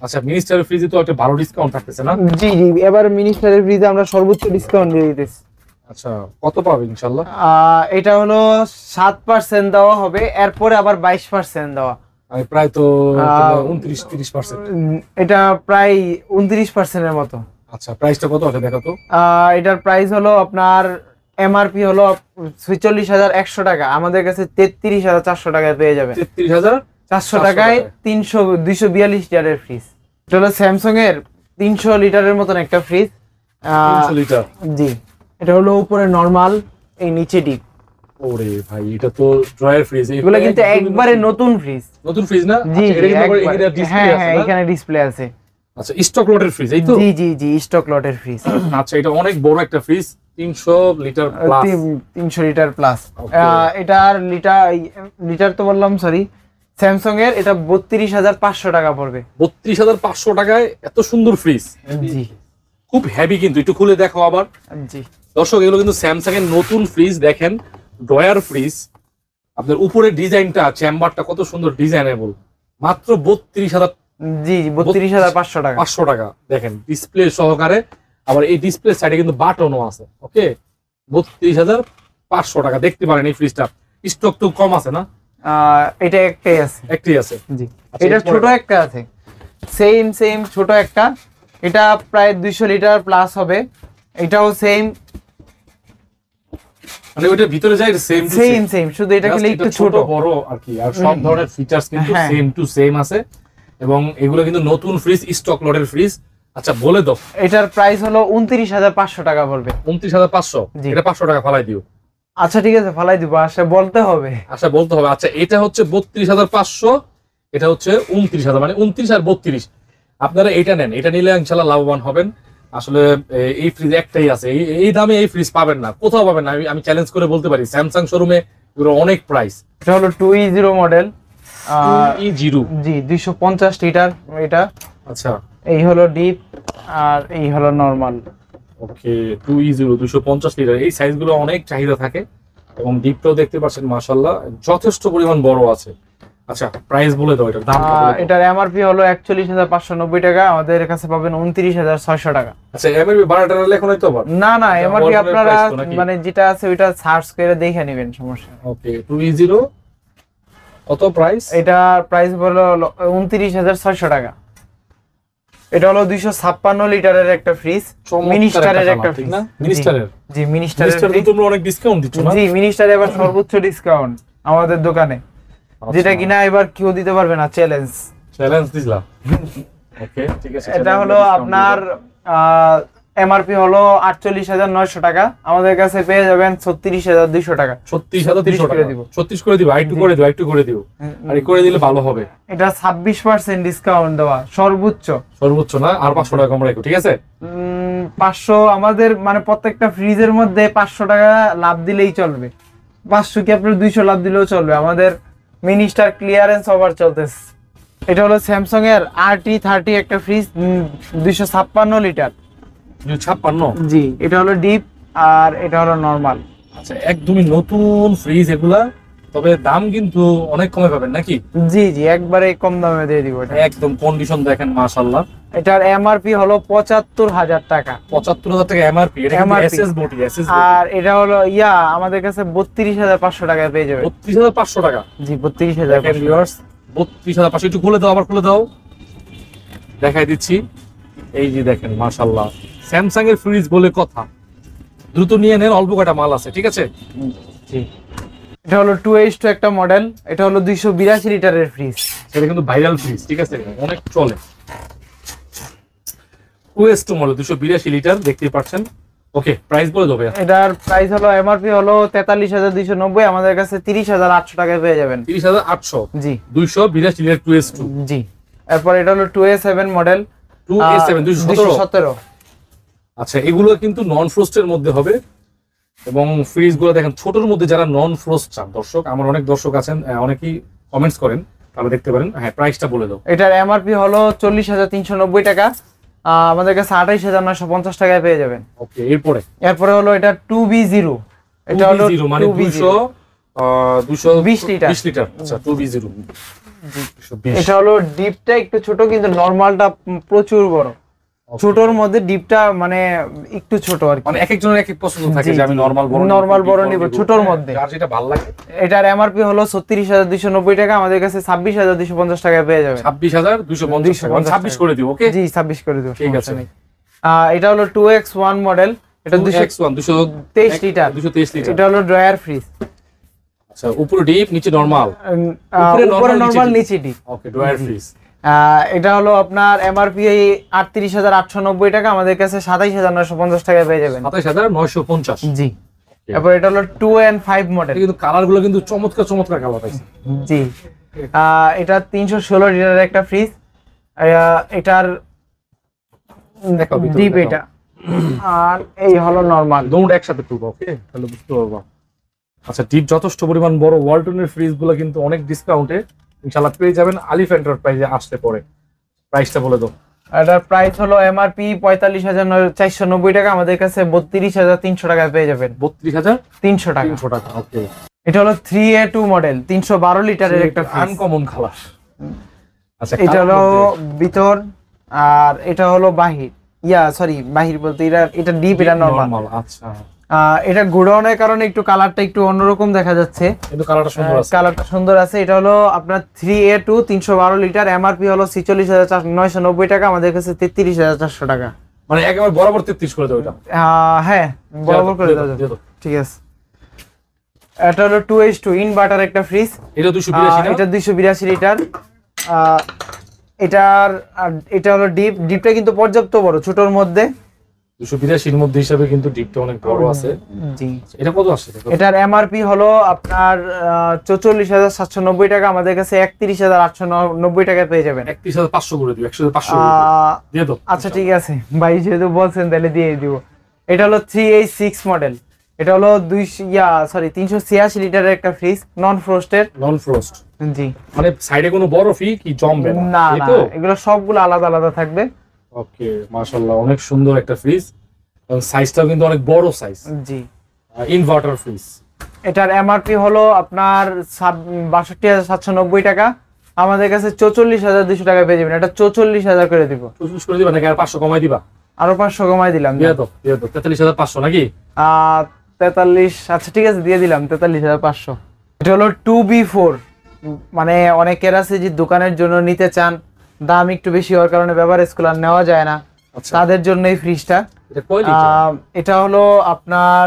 আচ্ছা, মিনিস্টারের ফ্রিজে তো একটা ভালো ডিসকাউন্ট থাকতেছে না? জি জি, এবার মিনিস্টারের ফ্রিজে আমরা সর্বোচ্চ ডিসকাউন্ট দিয়ে দিতেছি। আচ্ছা, কত পাবে ইনশাআল্লাহ? এটা হলো 7% দেওয়া হবে, এরপরে আবার 22% দেওয়া, প্রায় তো 29-30%। এটা প্রায় 29% এর মতো। আচ্ছা, প্রাইসটা কত আছে দেখো তো। এটার প্রাইস হলো আপনার এমআরপি হলো 46,100 টাকা, আমাদের কাছে 33,400 টাকায় পেয়ে যাবে। 33,400 টাকায় 242 লিটারের ফ্রিজ। এটা হলো স্যামসাং এর 300 লিটারের মতন একটা ফ্রিজ। 300 লিটার? জি। এটা হলো উপরে নরমাল, এই নিচে ডিপ। ওরে ভাই, এটা তো ড্রয়ার ফ্রিজ। এগুলো কিন্তু একবারে নতুন ফ্রিজ। নতুন ফ্রিজ না? জি, এটা কিন্তু আবার এখানে ডিসপ্লে আছে। হ্যাঁ, এখানে ডিসপ্লে আছে। আচ্ছা, স্টক লটের ফ্রিজ এই তো? জি জি জি, স্টক লটের ফ্রিজ। আচ্ছা, এটা অনেক বড় একটা fridge, 300 litre plus. 300 litre plus. এটার লিটার তো বললাম, সরি, স্যামসাং এর এটা 32,500 টাকা পড়বে। 32,500 টাকায় এত সুন্দর ফ্রিজ? জি। খুব হেভি, কিন্তু একটু খুলে দেখো আবার। জি। দর্শক, এগুলো কিন্তু স্যামসাং এর নতুন ফ্রিজ, দেখেন ড্রয়ার ফ্রিজ। আপনার উপরে ডিজাইনটা, চেম্বারটা কত সুন্দর ডিজাইনেবল, মাত্র 32,000। জি, 32,500 টাকা। 500 টাকা দেখেন ডিসপ্লে সহকারে। আবার এই ডিসপ্লে সাইডে কিন্তু বাটনও আছে। ওকে, 32,500 টাকা। দেখতে পারেন এই ফ্রিজটা স্টক তো কম আছে না? এটা একটাই আছে। একটাই আছে? জি। এটা ছোট একটা আছে, সেম ছোট একটা, এটা প্রায় 200 লিটার প্লাস হবে। এটাও সেম, মানে ওটার ভিতরে যায় সেম, শুধু এটা কিন্তু একটু ছোট বড় আর কি। আর সব ধরনের ফিচারস কিন্তু সেম টু সেম আছে, এবং এগুলো কিন্তু নতুন ফ্রিজ, স্টক লটের ফ্রিজ। আচ্ছা, বলে দাও। এটার প্রাইস হলো 29,500 টাকা পড়বে। 29,500? এটা 500 টাকা ফালাই দিও। আচ্ছা, ঠিক আছে, ফালাই দিব, আচ্ছা বলতে হবে। আচ্ছা, বলতে হবে। আচ্ছা, এটা হচ্ছে 32,500, এটা হচ্ছে 29,000, মানে 29 আর 32। আপনারা এটা নেন, এটা নিলে ইনশাআল্লাহ লাভবান হবেন। আসলে এই ফ্রিজ একটাই আছে, এই দামে এই ফ্রিজ পাবেন না, কোথাও পাবেন না। আমি চ্যালেঞ্জ করে বলতে পারি, স্যামসাং শোরুমে এগুলো অনেক প্রাইস। এটা হলো 2E0 মডেল। 2E0? জি, 250 লিটার এটা। আচ্ছা, এই হলো ডিপ, আর এই হলো নরমাল। ওকে, 2E0 250 লিটার। এই সাইজগুলো অনেক চাহিদা থাকে, এবং ডিপটাও দেখতে পাচ্ছেন মাশাআল্লাহ যথেষ্ট পরিমাণ বড় আছে। আচ্ছা, প্রাইস বলে দাও, এটার দাম। এটার এমআরপি হলো 41,590 টাকা, আমাদের কাছে পাবেন 29,600 টাকা। আচ্ছা, এমআরপি বাড়াটা লেখা নাই তো আবার? না না, এমআরপি আপনারা মানে যেটা আছে ওইটা সার্চ করে দেখে নেবেন, সমস্যা নেই। ওকে, 2E0 কত প্রাইস? এটা প্রাইস হলো 29,600 টাকা। এটা হলো 256 লিটারের একটা ফ্রিজ, মিনিস্টারের একটা ফ্রিজ না? মিনিস্টারের? জি, মিনিস্টারের। তোমরা অনেক ডিসকাউন্ট দিচ্ছ না? জি, মিনিস্টারে এবার সর্বোচ্চ ডিসকাউন্ট আমাদের দোকানে। যেটা কিনা এবার কেউ দিতে পারবে না, চ্যালেঞ্জ। চ্যালেঞ্জ দিলাম। ওকে ঠিক আছে। এটা হলো আপনার এমআরপি হলো 48,900 টাকা, আমাদের কাছে পেয়ে যাবেন 36,200 টাকা। 36,200 টাকা দিব, 36 করে দিব, একটু করে দিব, একটু করে দিব, আর করে দিলে ভালো হবে। এটা 26% ডিসকাউন্ট দেওয়া সর্বোচ্চ, সর্বোচ্চ না, আর 500 টাকা কম রাখো, ঠিক আছে? 500 আমাদের মানে প্রত্যেকটা ফ্রিজের মধ্যে 500 টাকা লাভ দিলেই চলবে। 500 কি আপনার 200 লাভ দিলেও চলবে, আমাদের মিনিস্টার ক্লিয়ারেন্স অফার চলতেছে। এটা হলো স্যামসাং এর RT30 একটা ফ্রিজ, 256 লিটার। 256? জি, এটা হলো ডিপ আর এটা হলো নরমাল। আচ্ছা, একদমই নতুন ফ্রিজ এগুলা, তবে দাম কিন্তু অনেক কমে পাবেন নাকি? জি জি, একবারে কম দামে দিয়ে দিব এটা। একদম কন্ডিশন দেখেন মাশাআল্লাহ। এটার এমআরপি হলো 75,000 টাকা। 75,000 টাকা এমআরপি। এটা কিন্তু MRP এসএস বডি, এসএস আর এটা হলো আমাদের কাছে 32,500 টাকায় পেয়ে যাবে। 32,500 টাকা। জি, 32,500। ভিউয়ার্স 32,500, একটু খুলে দাও, আবার খুলে দাও, দেখাই দিচ্ছি। এই যে দেখেন মাশাআল্লাহ, স্যামসাং এর ফ্রিজ বলে কথা, দ্রুত নিয়ে নেন, অল্প কয়টা মাল আছে, ঠিক আছে? জি, এটা হলো 2H2 একটা মডেল, এটা হলো 282 লিটারের ফ্রিজ। এটা কিন্তু ভাইরাল ফ্রিজ, ঠিক আছে, অনেক চলে। 2S2 মডেল, 282 লিটার, দেখতেই পাচ্ছেন। ওকে, প্রাইস বলে দেবে। এটার প্রাইস হলো এমআরপি হলো 43,290, আমাদের কাছে 30,800 টাকায় পেয়ে যাবেন। 30,800? জি, 282 লিটার 2S2। জি। এরপর এটা হলো 2A7 মডেল, 2A7 217। আচ্ছা, এগুলো কিন্তু নন ফ্রস্টের মধ্যে হবে, এবং ফ্রিজ গুলো দেখেন ছোটর মধ্যে, যারা নন ফ্রস্ট চান, দর্শক আমার অনেক দর্শক আছেন, অনেকেই কমেন্টস করেন, তাহলে দেখতে পারেন। হ্যাঁ, প্রাইসটা বলে দাও। এটার এমআরপি হলো 40,390 টাকা, আমাদের কাছে 28,950 টাকায় পেয়ে যাবেন। ওকে, এরপরে হলো এটা 2B0, এটা হলো 2B0 মানে 220 লিটার। 20 লিটার। আচ্ছা, 2B0। এটা হলো ডিপটা একটু ছোট, কিন্তু নরমালটা প্রচুর বড়। ছোটর মধ্যে ডিপটা মানে একটু ছোট আর কি, মানে এক একজনের এক এক পছন্দ থাকে, যে আমি নরমাল বড় নিব, ছোটর মধ্যে যার যেটা ভালো লাগে। এটার এমআরপি হলো 36,290 টাকা, আমাদের কাছে 26,250 টাকায় পেয়ে যাবেন। 26,250 টাকা, 26 করে দিও। ওকে, জি, 26 করে দেব, ঠিক আছে। এটা হলো 2X1 মডেল, এটা 223 লিটার। 223 লিটার। এটা হলো ড্রয়ার ফ্রিজ। আচ্ছা, উপরে ডিপ, নিচে নরমাল। উপরে নরমাল, নিচে ডিপ। ওকে, ড্রয়ার ফ্রিজ। এটা হলো আপনার এমআরপি 38,890 টাকা, আমাদের কাছে 27,950 টাকায় পেয়ে যাবেন। 27,950। জি। এরপর এটা হলো 2N5 মডেল, কিন্তু কালার গুলো কিন্তু চমৎকার চমৎকার কালার পাইছে। জি। এটা 316 লিটারের একটা ফ্রিজ, এটার ডিপ এটা, আর এই হলো নরমাল। দুটো একসাথে তুলবো, ওকে, তাহলে বুঝতে পারবো। আচ্ছা, ডিপ যথেষ্ট পরিমাণ বড়। ওয়ালটনের ফ্রিজ গুলো কিন্তু অনেক ডিসকাউন্টে ইনশাআল্লাহ পেয়ে যাবেন আলিফ এন্টারপ্রাইজে আসতে পরে। প্রাইসটা বলে দাও। এটার প্রাইস হলো এমআরপি 45,490 টাকা, আমাদের কাছে 32,300 টাকায় পেয়ে যাবেন। 32,300 টাকা। ওকে। এটা হলো 3A2 মডেল, 312 লিটারের একটা আনকমন কালার। আচ্ছা, এটা হলো ভিতর, আর এটা হলো বাহির। সরি, বাহির বলতে এটা ডিপ, এটা নরমাল। আচ্ছা, এটা গোডাউনের কারণে একটু কালারটা একটু অন্যরকম দেখা যাচ্ছে, কিন্তু কালারটা সুন্দর আছে। কালারটা সুন্দর আছে। এটা হলো আপনার 3A2 312 লিটার, এমআরপি হলো 46,990 টাকা, আমাদের কাছে 33,400 টাকা। মানে একেবারে বরাবর 33 করে দাও এটা। হ্যাঁ, বরাবর করে দাও, ঠিক আছে। এটা হলো 2H2 ইনভার্টার একটা ফ্রিজ, এটা 282 না? এটা 282 লিটার। এটা হলো ডিপটা কিন্তু পর্যাপ্ত বড়, ছোটর মধ্যে। 282 এর মধ্যে হিসাবে কিন্তু ডিপটা অনেক বড় আছে। জি। এটা কত আসে? এটার এমআরপি হলো আপনার 44,790 টাকা, আমাদের কাছে 31,890 টাকায় পেয়ে যাবেন। 31,500 করে দিও, 1,500 দিয়ে দাও। আচ্ছা, ঠিক আছে ভাই, যেহেতু বলছেন তাহলে দিয়ে দিব। এটা হলো 3H6 মডেল, এটা হলো 386 লিটারের একটা ফ্রিজ, নন ফ্রস্টের। নন ফ্রস্ট, জি। মানে সাইডে কোনো বরফই কি জমবে না? না, এগুলো সবগুলো আলাদা আলাদা থাকবে। ওকে, মাশাআল্লাহ, অনেক সুন্দর একটা ফ্রিজ, এবং সাইজটাও কিন্তু অনেক বড় সাইজ। জি। Inverter fridge. এটার এমআরপি হলো আপনার 62,790 টাকা, আমাদের কাছে 44,200 টাকা পেয়ে যাবেন। এটা 44,000 করে দিব। 44 করে দিবা নাকি আর 500 কমাই দিবা? আরো 500 কমাই দিলাম। দিয়ে দাও 43,500 নাকি? 43। আচ্ছা, ঠিক আছে, দিয়ে দিলাম 43,500। এটা হলো 2B4, মানে অনেকের আছে যে দোকানের জন্য নিতে চান, দাম একটু বেশি হওয়ার কারণে বেভারেজ কুলার নেওয়া যায় না, তাদের জন্য এই ফ্রিজটা। এটা হলো আপনার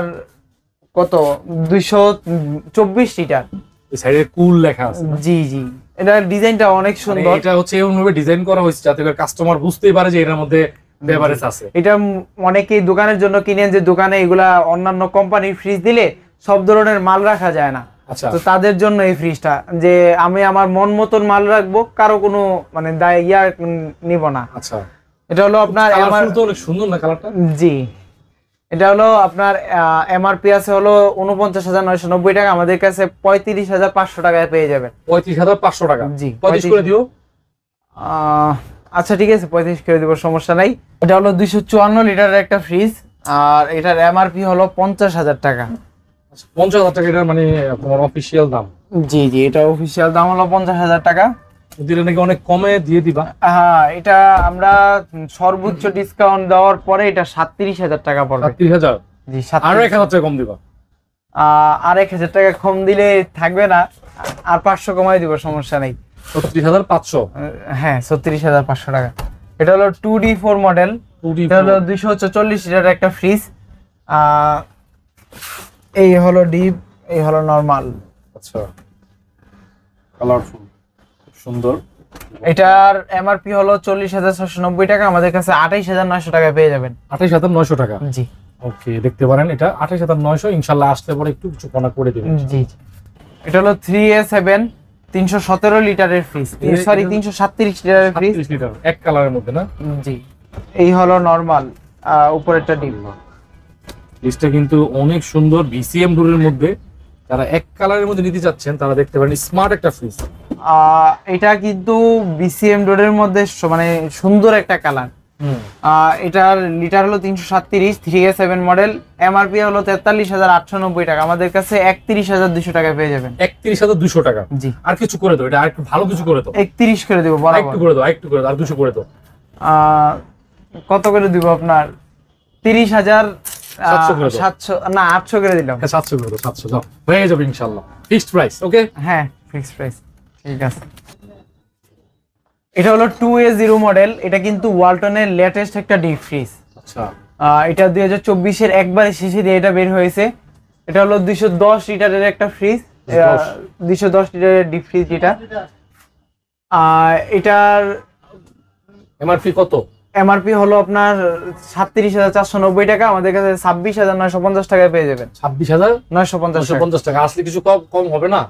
কত 224 লিটার, এই সাইডে কুল লেখা আছে। জি জি, এটা ডিজাইনটা অনেক মানে সুন্দর। এটা হচ্ছে এমন ভাবে ডিজাইন করা হয়েছে যাতে করে কাস্টমার বুঝতেই পারে যে এর মধ্যে বেভারেজ আছে। এটা অনেকেই দোকানের জন্য কিনেন, যে দোকানে এগুলা অন্যান্য কোম্পানির ফ্রিজ দিলে সব ধরনের মাল রাখা যায় না। আচ্ছা তো তাদের জন্য এই ফ্রিজটা, যে আমি আমার মন মতন মাল রাখবো, কারো কোনো মানে নিব না। আচ্ছা, এটা হলো আপনার কালারফুল তো অনেক সুন্দর না কালারটা? জি, এটা হলো আপনার এমআরপি আছে হলো ৪৯,৯৯০ টাকা, আমাদের কাছে ৩৫,৫০০ টাকায় পেয়ে যাবেন। ৩৫,৫০০ টাকা? জি, ৩৫ করে দিও। আচ্ছা ঠিক আছে, ৩৫ করে দিব, সমস্যা নাই। এটা হলো ২৫৪ লিটারের একটা ফ্রিজ, আর এটার এমআরপি হলো ৫০,০০০ টাকা। ৫০,০০০ টাকা এটার মানে তোমার অফিসিয়াল দাম? জি জি, এটা অফিসিয়াল দাম হলো ৫০,০০০ টাকা। দিলে নাকি অনেক কমে দিয়ে দিবা? হ্যাঁ, এটা আমরা সর্বোচ্চ ডিসকাউন্ট দেওয়ার পরে এটা ৩৭,০০০ টাকা পড়বে। ৩৭,০০০? জি, আর ১,০০০ টাকা কম দিবা? আর ১,০০০ টাকা কম দিলে থাকবে না, আর ৫০০ কমাই দিব, সমস্যা নেই। ৩৬,৫০০? হ্যাঁ, ৩৬,৫০০ টাকা। এটা হলো 2D4 মডেল, এটা হলো ২৪৪ লিটারের একটা ফ্রিজ। এই হলো ডিপ, এই হলো নরমাল। আচ্ছা, কালারফুল, খুব সুন্দর। এটার এমআরপি হলো ৪০,৬৯০ টাকা, আমাদের কাছে ২৮,৯০০ টাকায় পেয়ে যাবেন। ২৮,৯০০ টাকা? জি, ওকে, দেখতে পারেন এটা ২৮,৯০০। ইনশাআল্লাহ আসলে পরে একটু কিছু কমা করে দিবেন। জি। এটা হলো 3A7 ৩১৭ লিটারের ফ্রিজ, সরি ৩৩৭ লিটারের ফ্রিজ। ৩৭ লিটার, এক কালারের মধ্যে না? জি, এই হলো নরমাল, উপরেরটা ডিপ। ফ্রিজটা কিন্তু অনেক সুন্দর, বিসিএম ডোরের মধ্যে। যারা এক কালারের মধ্যে নিতে চাচ্ছেন তারা দেখতে পারেন, স্মার্ট একটা ফ্রিজ। এটা কিন্তু বিসিএম ডোরের মধ্যে মানে সুন্দর একটা কালার। এটার লিটার হলো ৩৩৭, 3A7 মডেল, এমআরপি হলো ৪৩,৮৯০ টাকা, আমাদের কাছে ৩১,২০০ টাকায় পেয়ে যাবেন। ৩১,২০০ টাকা? জি। আর কিছু করে দাও, এটা আর একটু ভালো কিছু করে দাও। ৩১ করে দিব, একটু করে দাও, একটু করে দাও, আর 200 করে দাও। কত করে দিব আপনার? ৩০,৭০০, না ৮০০ করে দিলাম। 700 করে দাও, 700 দাও, হয়ে যাবে ইনশাআল্লাহ। Fixed price? ওকে, হ্যাঁ, ফিক্সড প্রাইস, ঠিক আছে। এটা হলো 2A0 মডেল, এটা কিন্তু ওয়ালটনের লেটেস্ট একটা ডিপ ফ্রিজ। আচ্ছা, এটা ২০২৪-এর একবারে শেষে দিয়ে এটা বের হয়েছে। এটা হলো ২১০ লিটারের একটা ফ্রিজ, ২১০ লিটারের ডিপ ফ্রিজ এটা। এটার এমআরপি কত? এমআরপি হলো আপনার ৩৭,৪৯০ টাকা, আমাদের কাছে ২৬,৯৫০ টাকায় পেয়ে যাবেন। ২৬,৯৫০ টাকা? আসলে কিছু কম হবে না?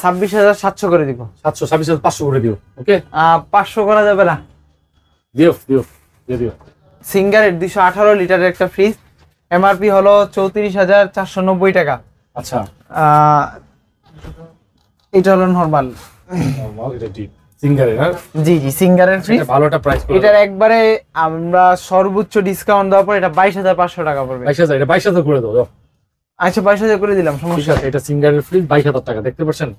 ২৬,৭০০ করে দিব। 700, ২৬,৫০০ করে দিও। ওকে, ৫০০ করা যাবে না? দিও দিও দিও। সিঙ্গারের ২১৮ লিটারের একটা ফ্রিজ, এমআরপি হলো ৩৪,৪৯০ টাকা। আচ্ছা, এটা হলো নরমাল। এটা ঠিক সিঙ্গারের? হ্যাঁ, জি জি, সিঙ্গারের ফ্রিজ, ভালো একটা প্রাইস। এটার একবারে আমরা সর্বোচ্চ ডিসকাউন্ট দেওয়ার পর এটা ২২,৫০০ টাকা পড়বে। ২২,০০০? এটা ২২,০০০ করে দাও। আচ্ছা, ২২,০০০ করে দিলাম, ঠিক সমস্যা আছে, এটা সিঙ্গারের ফ্রিজ ২২,০০০ টাকা, দেখতে পাচ্ছেন?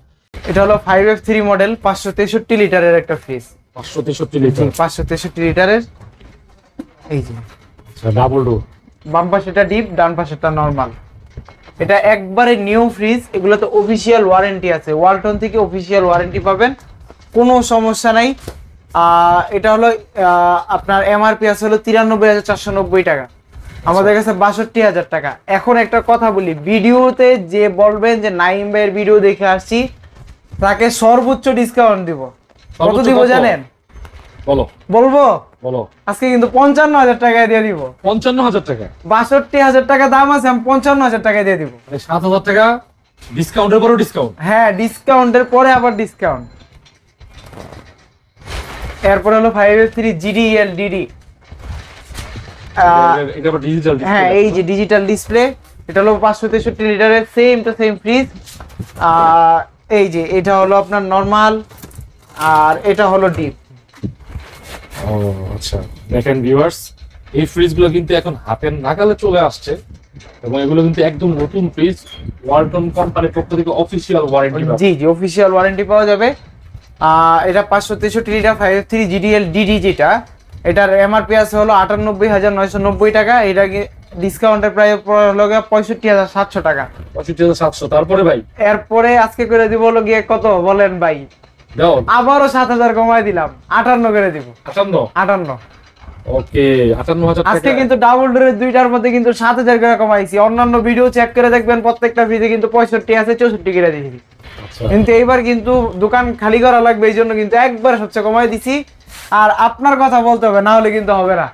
এটা হলো 5F3 মডেল, ৫৬৩ লিটারের একটা ফ্রিজ। ৫৬৩ লিটার? ৫৬৩ লিটারের। এই যে ডাবল ডোর, বাম পাশেটা ডিপ, ডান পাশেটা নরমাল। এটা একবারে নিউ ফ্রিজ, এগুলোতে অফিসিয়াল ওয়ারেন্টি আছে, ওয়ালটন থেকে অফিসিয়াল ওয়ারেন্টি পাবেন, কোনো সমস্যা নাই। এটা হলো আপনার এমআরপি আছে হলো ৯৩,৪৯০ টাকা, আমাদের কাছে ৬২,০০০ টাকা। এখন একটা কথা বলি, ভিডিওতে যে বলবেন যে নাইম ভাইয়ের ভিডিও দেখে আসছি, তাকে সর্বোচ্চ ডিসকাউন্ট দিব। কত দিব জানেন? বলো। বলবো? বলো। আজকে কিন্তু ৫৫,০০০ টাকায় দিয়ে দিব। ৫৫,০০০ টাকা? ৬২,০০০ টাকা দাম আছে, আমি ৫৫,০০০ টাকায় দিয়ে দিব। ৭,০০০ টাকা ডিসকাউন্টের পরেও ডিসকাউন্ট? হ্যাঁ, ডিসকাউন্টের পরে আবার ডিসকাউন্ট। এরপরে হলো 5F3 GDL DD। এটা আবার ডিজিটাল? হ্যাঁ, এই যে ডিজিটাল ডিসপ্লে, এটা হলো ৫৬৩ লিটারের সেম টু সেম ফ্রিজ। এই যে এটা হলো আপনার নরমাল, আর এটা হলো ডিপ। ও আচ্ছা, দেখেন ভিউয়ার্স, এই ফ্রিজগুলো কিন্তু এখন হাতের নাগালে চলে আসছে, এবং এগুলো কিন্তু একদম নতুন ফ্রিজ, ওয়ালটন কোম্পানির পক্ষ থেকে অফিসিয়াল ওয়ারেন্টি। জি জি, অফিসিয়াল ওয়ারেন্টি পাওয়া যাবে। এটা ৫৬৩ লিটার 5F3 GDL DD, যেটা এটার এমআরপি আছে হলো ৯৮,৯৯০ টাকা, এটা ডিসকাউন্টের প্রায় হলো ৬৫,৭০০ টাকা। ৬৫,৭০০? তারপরে ভাই এরপরে আজকে করে দিব হলো গিয়ে কত বলেন ভাই? দাও, আবারও ৭,০০০ কমাই দিলাম, ৫৮ করে দিব। ৫৮? ওকে, ৫৮,০০০ আজকে টাকা। কিন্তু ডাবল ডোরের দুইটার মধ্যে কিন্তু ৭,০০০ করে কমাইছি। অন্যান্য ভিডিও চেক করে দেখবেন, প্রত্যেকটা ফ্রিজে কিন্তু ৬৫ আছে, ৬৪ করে দিয়েছি। আচ্ছা কিন্তু এইবার কিন্তু দোকান খালি করা লাগবে, এই জন্য কিন্তু একবার সবচেয়ে কমাই দিছি। আর আপনার কথা বলতে হবে, না হলে কিন্তু হবে না।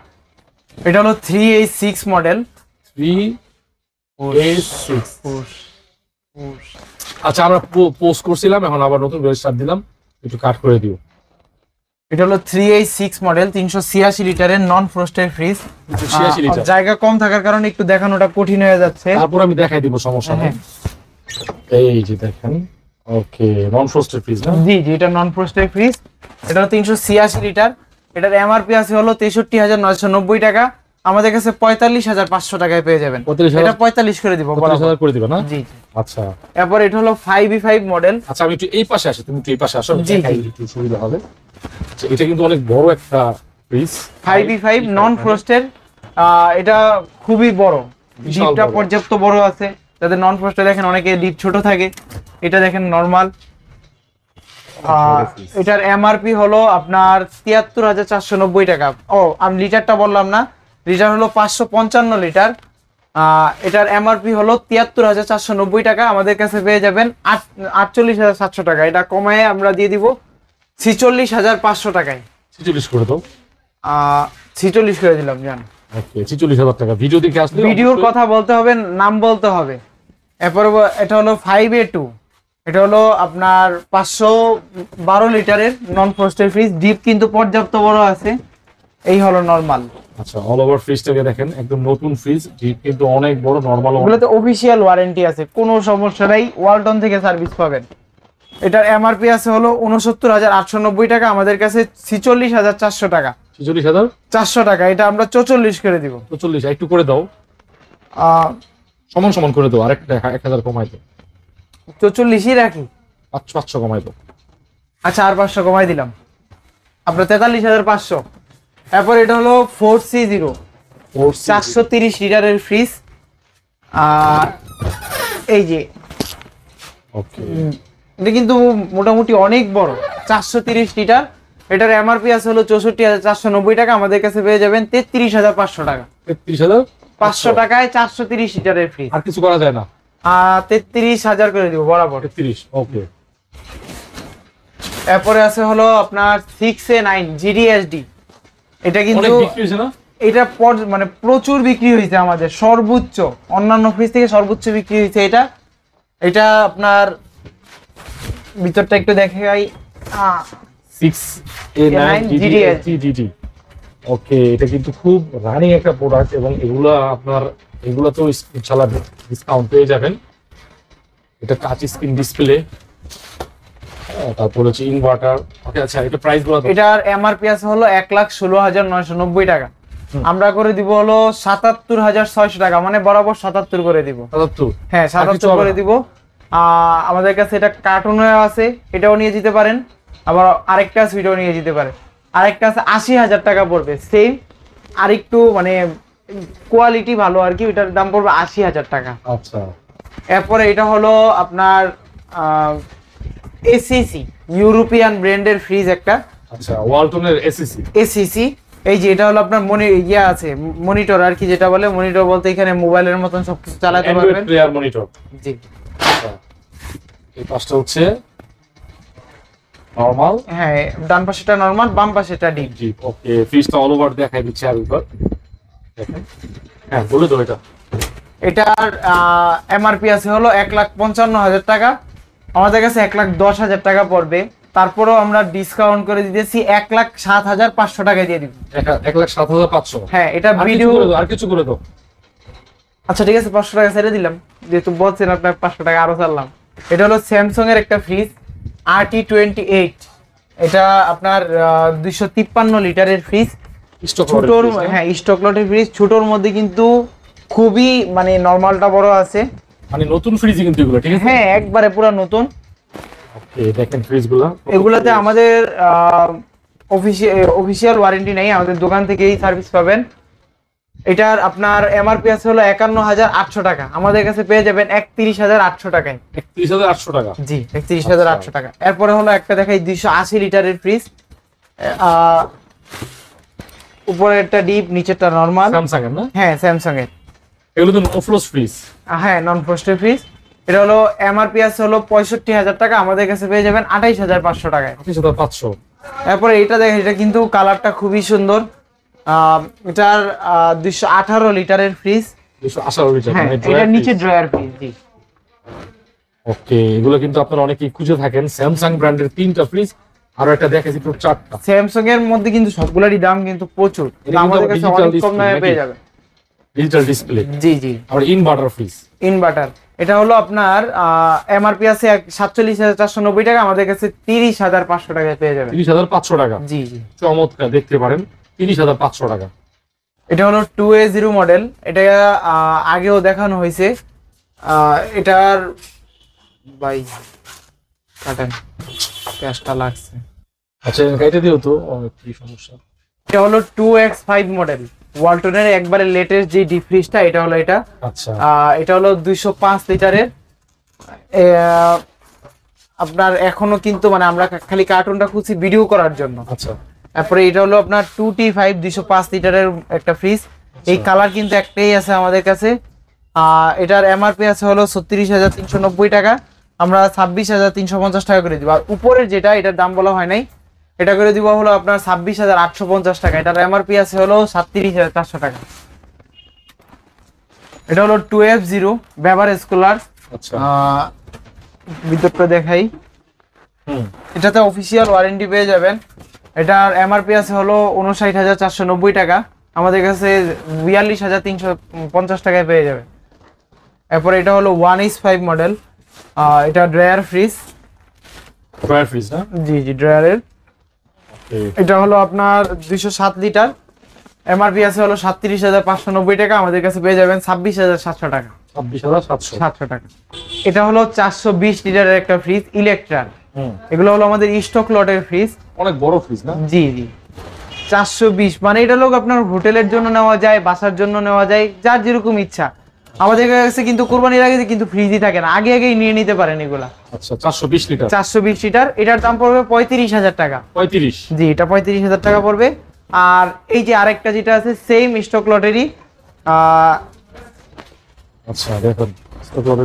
এটা হলো 3A6 মডেল। 3A6 আচ্ছা আমরা পোস্ট করছিলাম, এখন আবার নতুন করে স্টার্ট দিলাম, একটু কাট করে দিও। এটা হলো 3A6 মডেল, 386 লিটারের নন ফ্রস্টেড ফ্রিজ। 386 লিটার। জায়গা কম থাকার কারণে একটু দেখানোটা কঠিন হয়ে যাচ্ছে। তারপর আমি দেখাই দিব, সমস্যা নেই। হ্যাঁ। এই যে দেখেন, ওকে নন ফ্রস্টেড ফ্রিজ না? জি জি, এটা নন ফ্রস্টেড ফ্রিজ। এটা হলো 386 লিটার। এটার এমআরপি আছে হলো 63,990 টাকা। আমাদের কাছে 45,500 টাকায় পেয়ে যাবেন। 45,000 এটা 45 করে দিব, 45,000 করে দিবা না? জি। আচ্ছা এরপর এটা হলো 5E5 মডেল। আচ্ছা, আমি একটু এই পাশে আসি, তুমি একটু এই পাশে আসো, জি, দেখাই একটু সুবিধা হবে। আচ্ছা, এটা কিন্তু অনেক বড় একটা ফ্রিজ। 5E5 নন ফ্রস্টেড। এটা খুবই বড়, বিশাল ডিপটা বড়। পর্যাপ্ত বড় আছে। যাদের নন ফ্রস্টেড দেখেন অনেকে ডিপ ছোট থাকে, এটা দেখেন নরমাল। এটার এমআরপি হলো আপনার 73,490 টাকা। ও আমি লিটারটা বললাম না, লিটার হলো 555 লিটার। এটার এমআরপি হলো 73,490 টাকা। আমাদের কাছে পেয়ে যাবেন 48,700 টাকা। এটা কমায় আমরা দিয়ে দিব 46,500 টাকায়। 46 করে দাও। 46 করে দিলাম জান। ওকে 46,000 টাকা। ভিডিও দেখে আসলে ভিডিওর কথা বলতে হবে, নাম বলতে হবে। এরপর এটা হলো 5A2। এটা হলো আপনার 512 লিটারের নন ফ্রস্টেড ফ্রিজ। ডিপ কিন্তু পর্যাপ্ত বড় আছে, এই হলো নরমাল। আচ্ছা, অল ওভার ফ্রিজটাকে দেখেন, একদম নতুন ফ্রিজ, ডিপ কিন্তু অনেক বড়, নরমাল। এগুলোতে অফিসিয়াল ওয়ারেন্টি আছে, কোনো সমস্যা নাই, ওয়ালটন থেকে সার্ভিস পাবেন। এটার এমআরপি আছে হলো 69,890 টাকা। আমাদের কাছে 46,400 টাকা। 46,400 টাকা, এটা আমরা 44 করে দিব। 44 একটু করে দাও, সমান সমান করে দাও, আরেকটা 1,000 কমাই দাও। 44ই রাখি। 500 কমাই দাও। আচ্ছা, আর 500 কমাই দিলাম, আপনার 43,500। এরপর এটা হলো 4C0 430 লিটারের ফ্রিজ। এই যে ওকে, এটা কিন্তু মোটামুটি অনেক বড়, 430 লিটার। এটার এমআরপি আছে হলো 64,490 টাকা। আমাদের কাছে পেয়ে যাবেন 33,500 টাকা। 33,500 টাকায় 430 লিটারের ফ্রিজ। আর কিছু করা যায় না? 33,000 করে দিব বরাবর। 33 ওকে। এরপরে আছে হলো আপনার 6A9 GDSD। এটা অনেক কিন্তু বিক্রি হয়েছে না? এটা মানে প্রচুর বিক্রি হয়েছে, আমাদের সর্বোচ্চ, অন্যান্য ফ্রিজ থেকে সর্বোচ্চ বিক্রি হয়েছে এটা। এটা আপনার ভিতরটা একটু দেখাই। 6A9 GDSD। ওকে, এটা কিন্তু খুব রানিং একটা প্রোডাক্ট, এবং এগুলা তো ইনশাআল্লাহ ডিসকাউন্ট পেয়ে যাবেন। এটা টাচ স্ক্রিন ডিসপ্লে, তারপর হচ্ছে ইনভার্টার। ওকে আচ্ছা, এটা প্রাইস বলা দাও। এটার এমআরপি আছে হলো 1,16,990 টাকা। আমরা করে দিব হলো 77,600 টাকা, মানে বরাবর 77 করে দিব। 77? হ্যাঁ, 77 করে দিব। আমাদের কাছে এটা কার্টুনও আছে, এটাও নিয়ে যেতে পারেন। আবার আরেকটা আছে, এটাও নিয়ে যেতে পারেন। আরেকটা আছে 80,000 টাকা পড়বে, সেম আরেকটু মানে কোয়ালিটি ভালো আর কি, ওইটার দাম পড়বে 80,000 টাকা। আচ্ছা, এরপরে এটা হলো আপনার এসিসি, ইউরোপিয়ান ব্র্যান্ডের ফ্রিজ একটা। আচ্ছা, ওয়ালটনের এসিসি। এই যে এটা হলো আপনার আছে মনিটর আর কি, যেটা বলে মনিটর বলতে এখানে মোবাইলের মতন সবকিছু চালাতে পারবেন। Player monitor. জি। এই পাশটা হচ্ছে নরমাল। হ্যাঁ, ডান পাশেটা নরমাল, বাম পাশেটা ডিপ। জি ওকে, ফ্রিজটা অল ওভার দেখাই দিচ্ছি আরেকবার দেখেন। হ্যাঁ, বলে দাও। এটার এমআরপি আছে হলো 1,55,000 টাকা। আমাদের কাছে 1,10,000 টাকা পড়বে। তারপরেও আমরা ডিসকাউন্ট করে দিতেছি 1,07,500 টাকায় দিয়ে দিব। 1,07,500? হ্যাঁ, এটা ভিডিও আর কিছু করে দাও। আচ্ছা ঠিক আছে, 500 টাকা ছেড়ে দিলাম, যেহেতু বলছেন আপনার 500 টাকা আরো ছাড়লাম। এটা হলো স্যামসাং এর একটা ফ্রিজ, RT28। এটা আপনার 253 লিটারের ফ্রিজ, ছোটর। হ্যাঁ, স্টক লটের ফ্রিজ, ছোটর মধ্যে কিন্তু খুবই মানে নরমালটা বড় আছে, মানে নতুন ফ্রিজই কিন্তু এগুলো, ঠিক আছে? হ্যাঁ, একবারে পুরো নতুন। ওকে, দেখেন ফ্রিজগুলো। এগুলাতে আমাদের অফিসিয়াল ওয়ারেন্টি নেই, আমাদের দোকান থেকেই সার্ভিস পাবেন। এটার আপনার এমআরপি আছে হলো 51,800 টাকা। আমাদের কাছে পেয়ে যাবেন 31,800 টাকায়। 31,800 টাকা? জি, 31,800 টাকা। এরপরে হলো একটা দেখাই 280 লিটারের ফ্রিজ। উপরে একটা ডিপ, নিচেরটা নরমাল। স্যামসাং এর না? হ্যাঁ, স্যামসাং এর। এগুলো তো নো ফ্রস্ট ফ্রিজ। হ্যাঁ, নন ফ্রস্টেড ফ্রিজ। এটা হলো এমআরপি আছে হলো 65,000 টাকা, আমাদের কাছে পেয়ে যাবেন 28,500 টাকায়। 25,500। তারপরে এটা দেখেন, এটা কিন্তু কালারটা খুবই সুন্দর। এটার 218 লিটারের ফ্রিজ। 218 লিটার। হ্যাঁ, এটা নিচে ড্রয়ার ফ্রিজ। জি ওকে, এগুলো কিন্তু আপনারা অনেকেই খুঁজে থাকেন। স্যামসাং ব্র্যান্ডের 3টা ফ্রিজ, আরো একটা দেখাচ্ছি পুরো 4টা। স্যামসাং এর মধ্যে কিন্তু সবগুলোরই দাম কিন্তু প্রচুর, এটা আমাদের কাছে digital অনেক কম display দামে নাকি? পেয়ে যাবে। Digital display. জি জি। আর ইনভার্টার ফ্রিজ। ইনভার্টার, এটা হলো আপনার এমআরপি আছে 47,490 টাকা, আমাদের কাছে 30,500 টাকায় পেয়ে যাবেন। 30,500 টাকা। জি জি। চমৎকার, দেখতে পারেন 30,500 টাকা। এটা হলো 2A0 মডেল, এটা আগেও দেখানো হয়েছে। এটার ভাই কাটেন, ক্যাশটা লাগছে। আচ্ছা, এটা দিও তো, কি সমস্যা। এটা হলো 2X5 মডেল, ওয়ালটনের একবারে লেটেস্ট যে ডিপ ফ্রিজটা, এটা হলো এটা। আচ্ছা, এটা হলো 205 লিটারের। আপনার এখনো কিন্তু মানে আমরা খালি কার্টুনটা খুঁজছি ভিডিও করার জন্য। আচ্ছা। তারপরে এটা হলো আপনার 2T5 205 লিটারের একটা ফ্রিজ। এই কালার কিন্তু একটাই আছে আমাদের কাছে। এটার এমআরপি আছে হলো 36,390 টাকা, আমরা 26,350 টাকা করে দিব। আর উপরের যেটা, এটার দাম বলা হয় নাই, এটা করে দিব হলো আপনার 26,850 টাকা। এটার এমআরপি আছে হলো 37,400 টাকা। এটা হলো 2F0 বেভারেজ কুলার। আচ্ছা। ভিতরটা দেখাই। এটাতে অফিসিয়াল ওয়ারেন্টি পেয়ে যাবেন। এটার এমআরপি আছে হলো 59,490 টাকা, আমাদের কাছে 42,350 টাকায় পেয়ে যাবে। এরপর এটা হলো 1H5 মডেল, এটা ড্রায়ার ফ্রিজ। ড্রায়ার ফ্রিজ না? জি জি, ড্রায়ারের। এটা হলো আপনার 207 লিটার, এমআরপি আছে হলো 37,590 টাকা, আমাদের কাছে পেয়ে যাবেন 26,700 টাকা। 26,700 টাকা। এটা হলো 420 লিটারের একটা ফ্রিজ ইলেকট্রা। এগুলো হলো আমাদের স্টক লটের ফ্রিজ। অনেক বড় ফ্রিজ না? জি জি। 420 মানে এটা লোক আপনার হোটেলের জন্য নেওয়া যায়, বাসার জন্য নেওয়া যায়, যার যেরকম ইচ্ছা। আমাদের কাছে কিন্তু কুরবানির আগে কিন্তু ফ্রিজই থাকে না, আগে আগেই নিয়ে নিতে পারেন এগুলা। আচ্ছা, 420 লিটার। 420 লিটার, এটার দাম পড়বে 35,000 টাকা। 35? জি, এটা 35,000 টাকা পড়বে। আর এই যে আরেকটা যেটা আছে সেম স্টক লটেরই, আচ্ছা দেখুন,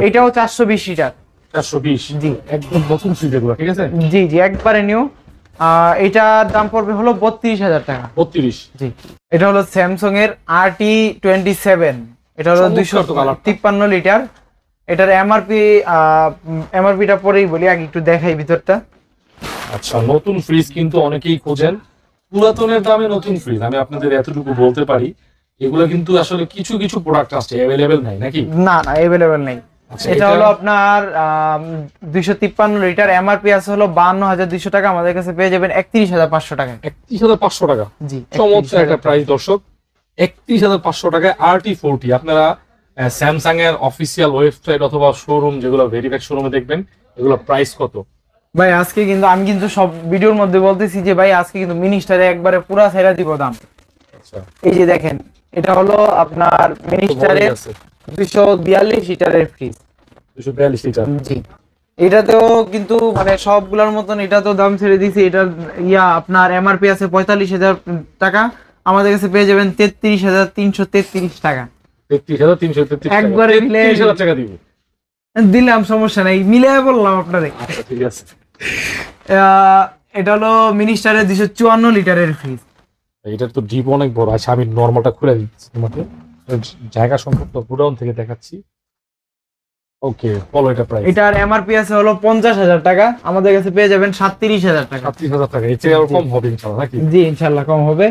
এটাও 420 লিটার। 420? জি, একদম নতুন ফ্রিজ এগুলো, ঠিক আছে? জি জি, একবারে নিউ। এটার দাম পড়বে হলো 32,000 টাকা। 32? জি। এটা হলো স্যামসাং এর RT27, এটা হলো 253 লিটার। এটার এমআরপিটা পরেই বলি, আগে একটু দেখাই ভিতরটা। আচ্ছা, নতুন ফ্রিজ কিন্তু অনেকেই খোঁজেন, পুরাতনের দামে নতুন ফ্রিজ। আমি আপনাদের এতটুকু বলতে পারি, এগুলো কিন্তু আসলে কিছু কিছু প্রোডাক্ট আছে অ্যাভেলেবেল নাই নাকি? না না, अवेलेबल নেই। এটা হলো আপনার 253 লিটার, এমআরপি আছে হলো 52,200 টাকা, আমাদের কাছে পেয়ে যাবেন 31,500 টাকা। 31,500 টাকা? জি, চমৎকার একটা প্রাইস দর্শক। 31,500 টাকায় RT40। আপনারা স্যামসাং এর অফিসিয়াল ওয়েবসাইট অথবা শোরুম, যেগুলো ভেরিফাইড শোরুমে দেখবেন, এগুলো প্রাইস কত? ভাই আজকে কিন্তু আমি কিন্তু সব ভিডিওর মধ্যে বলতেছি যে ভাই আজকে কিন্তু মিনিস্টারে একবারে পুরা ছেড়ে দিব দাম। আচ্ছা, এই যে দেখেন, এটা হলো আপনার মিনিস্টারের 242 লিটারের ফ্রিজ। 242 লিটার? জি। এটাতেও কিন্তু মানে সবগুলোর মতন এটাতেও দাম ছেড়ে দিয়েছি। এটার আপনার এমআরপি আছে 45,000 টাকা, আমাদের কাছে পেয়ে যাবেন 33,333 টাকা। 33,333 টাকা? একবারে 33,000 টাকা দিব? দিলাম, সমস্যা নাই, মিলিয়ে বললাম আপনারে। আচ্ছা, ঠিক আছে। এটা হলো মিনিস্টারের 254 লিটারের ফ্রিজ। এটার তো ডিপ অনেক বড়। আচ্ছা, আমি নরমালটা খুলে দিচ্ছি তোমাকে, জায়গা সম্পর্ক গোডাউন থেকে দেখাচ্ছি। ওকে, বলো এটা প্রাইস। এটার এমআরপি আছে হলো 50,000 টাকা, আমাদের কাছে পেয়ে যাবেন 37,000 টাকা। 37,000 টাকা? এর চেয়ে আরো কম হবে ইনশাআল্লাহ নাকি? জি, ইনশাআল্লাহ কম হবে।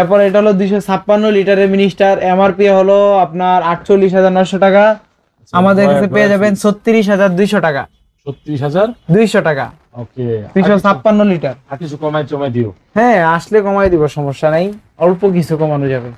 এরপর এটা হলো 256 লিটারের মিনিস্টার, এমআরপি হলো আপনার 48,900 টাকা, আমাদের কাছে পেয়ে যাবেন 36,200 টাকা। 36,200 টাকা। ওকে, 256 লিটার। আর কিছু কমাই চমাই দিও? হ্যাঁ, আসলে কমাই দিব, সমস্যা নাই, অল্প কিছু কমানো যাবে।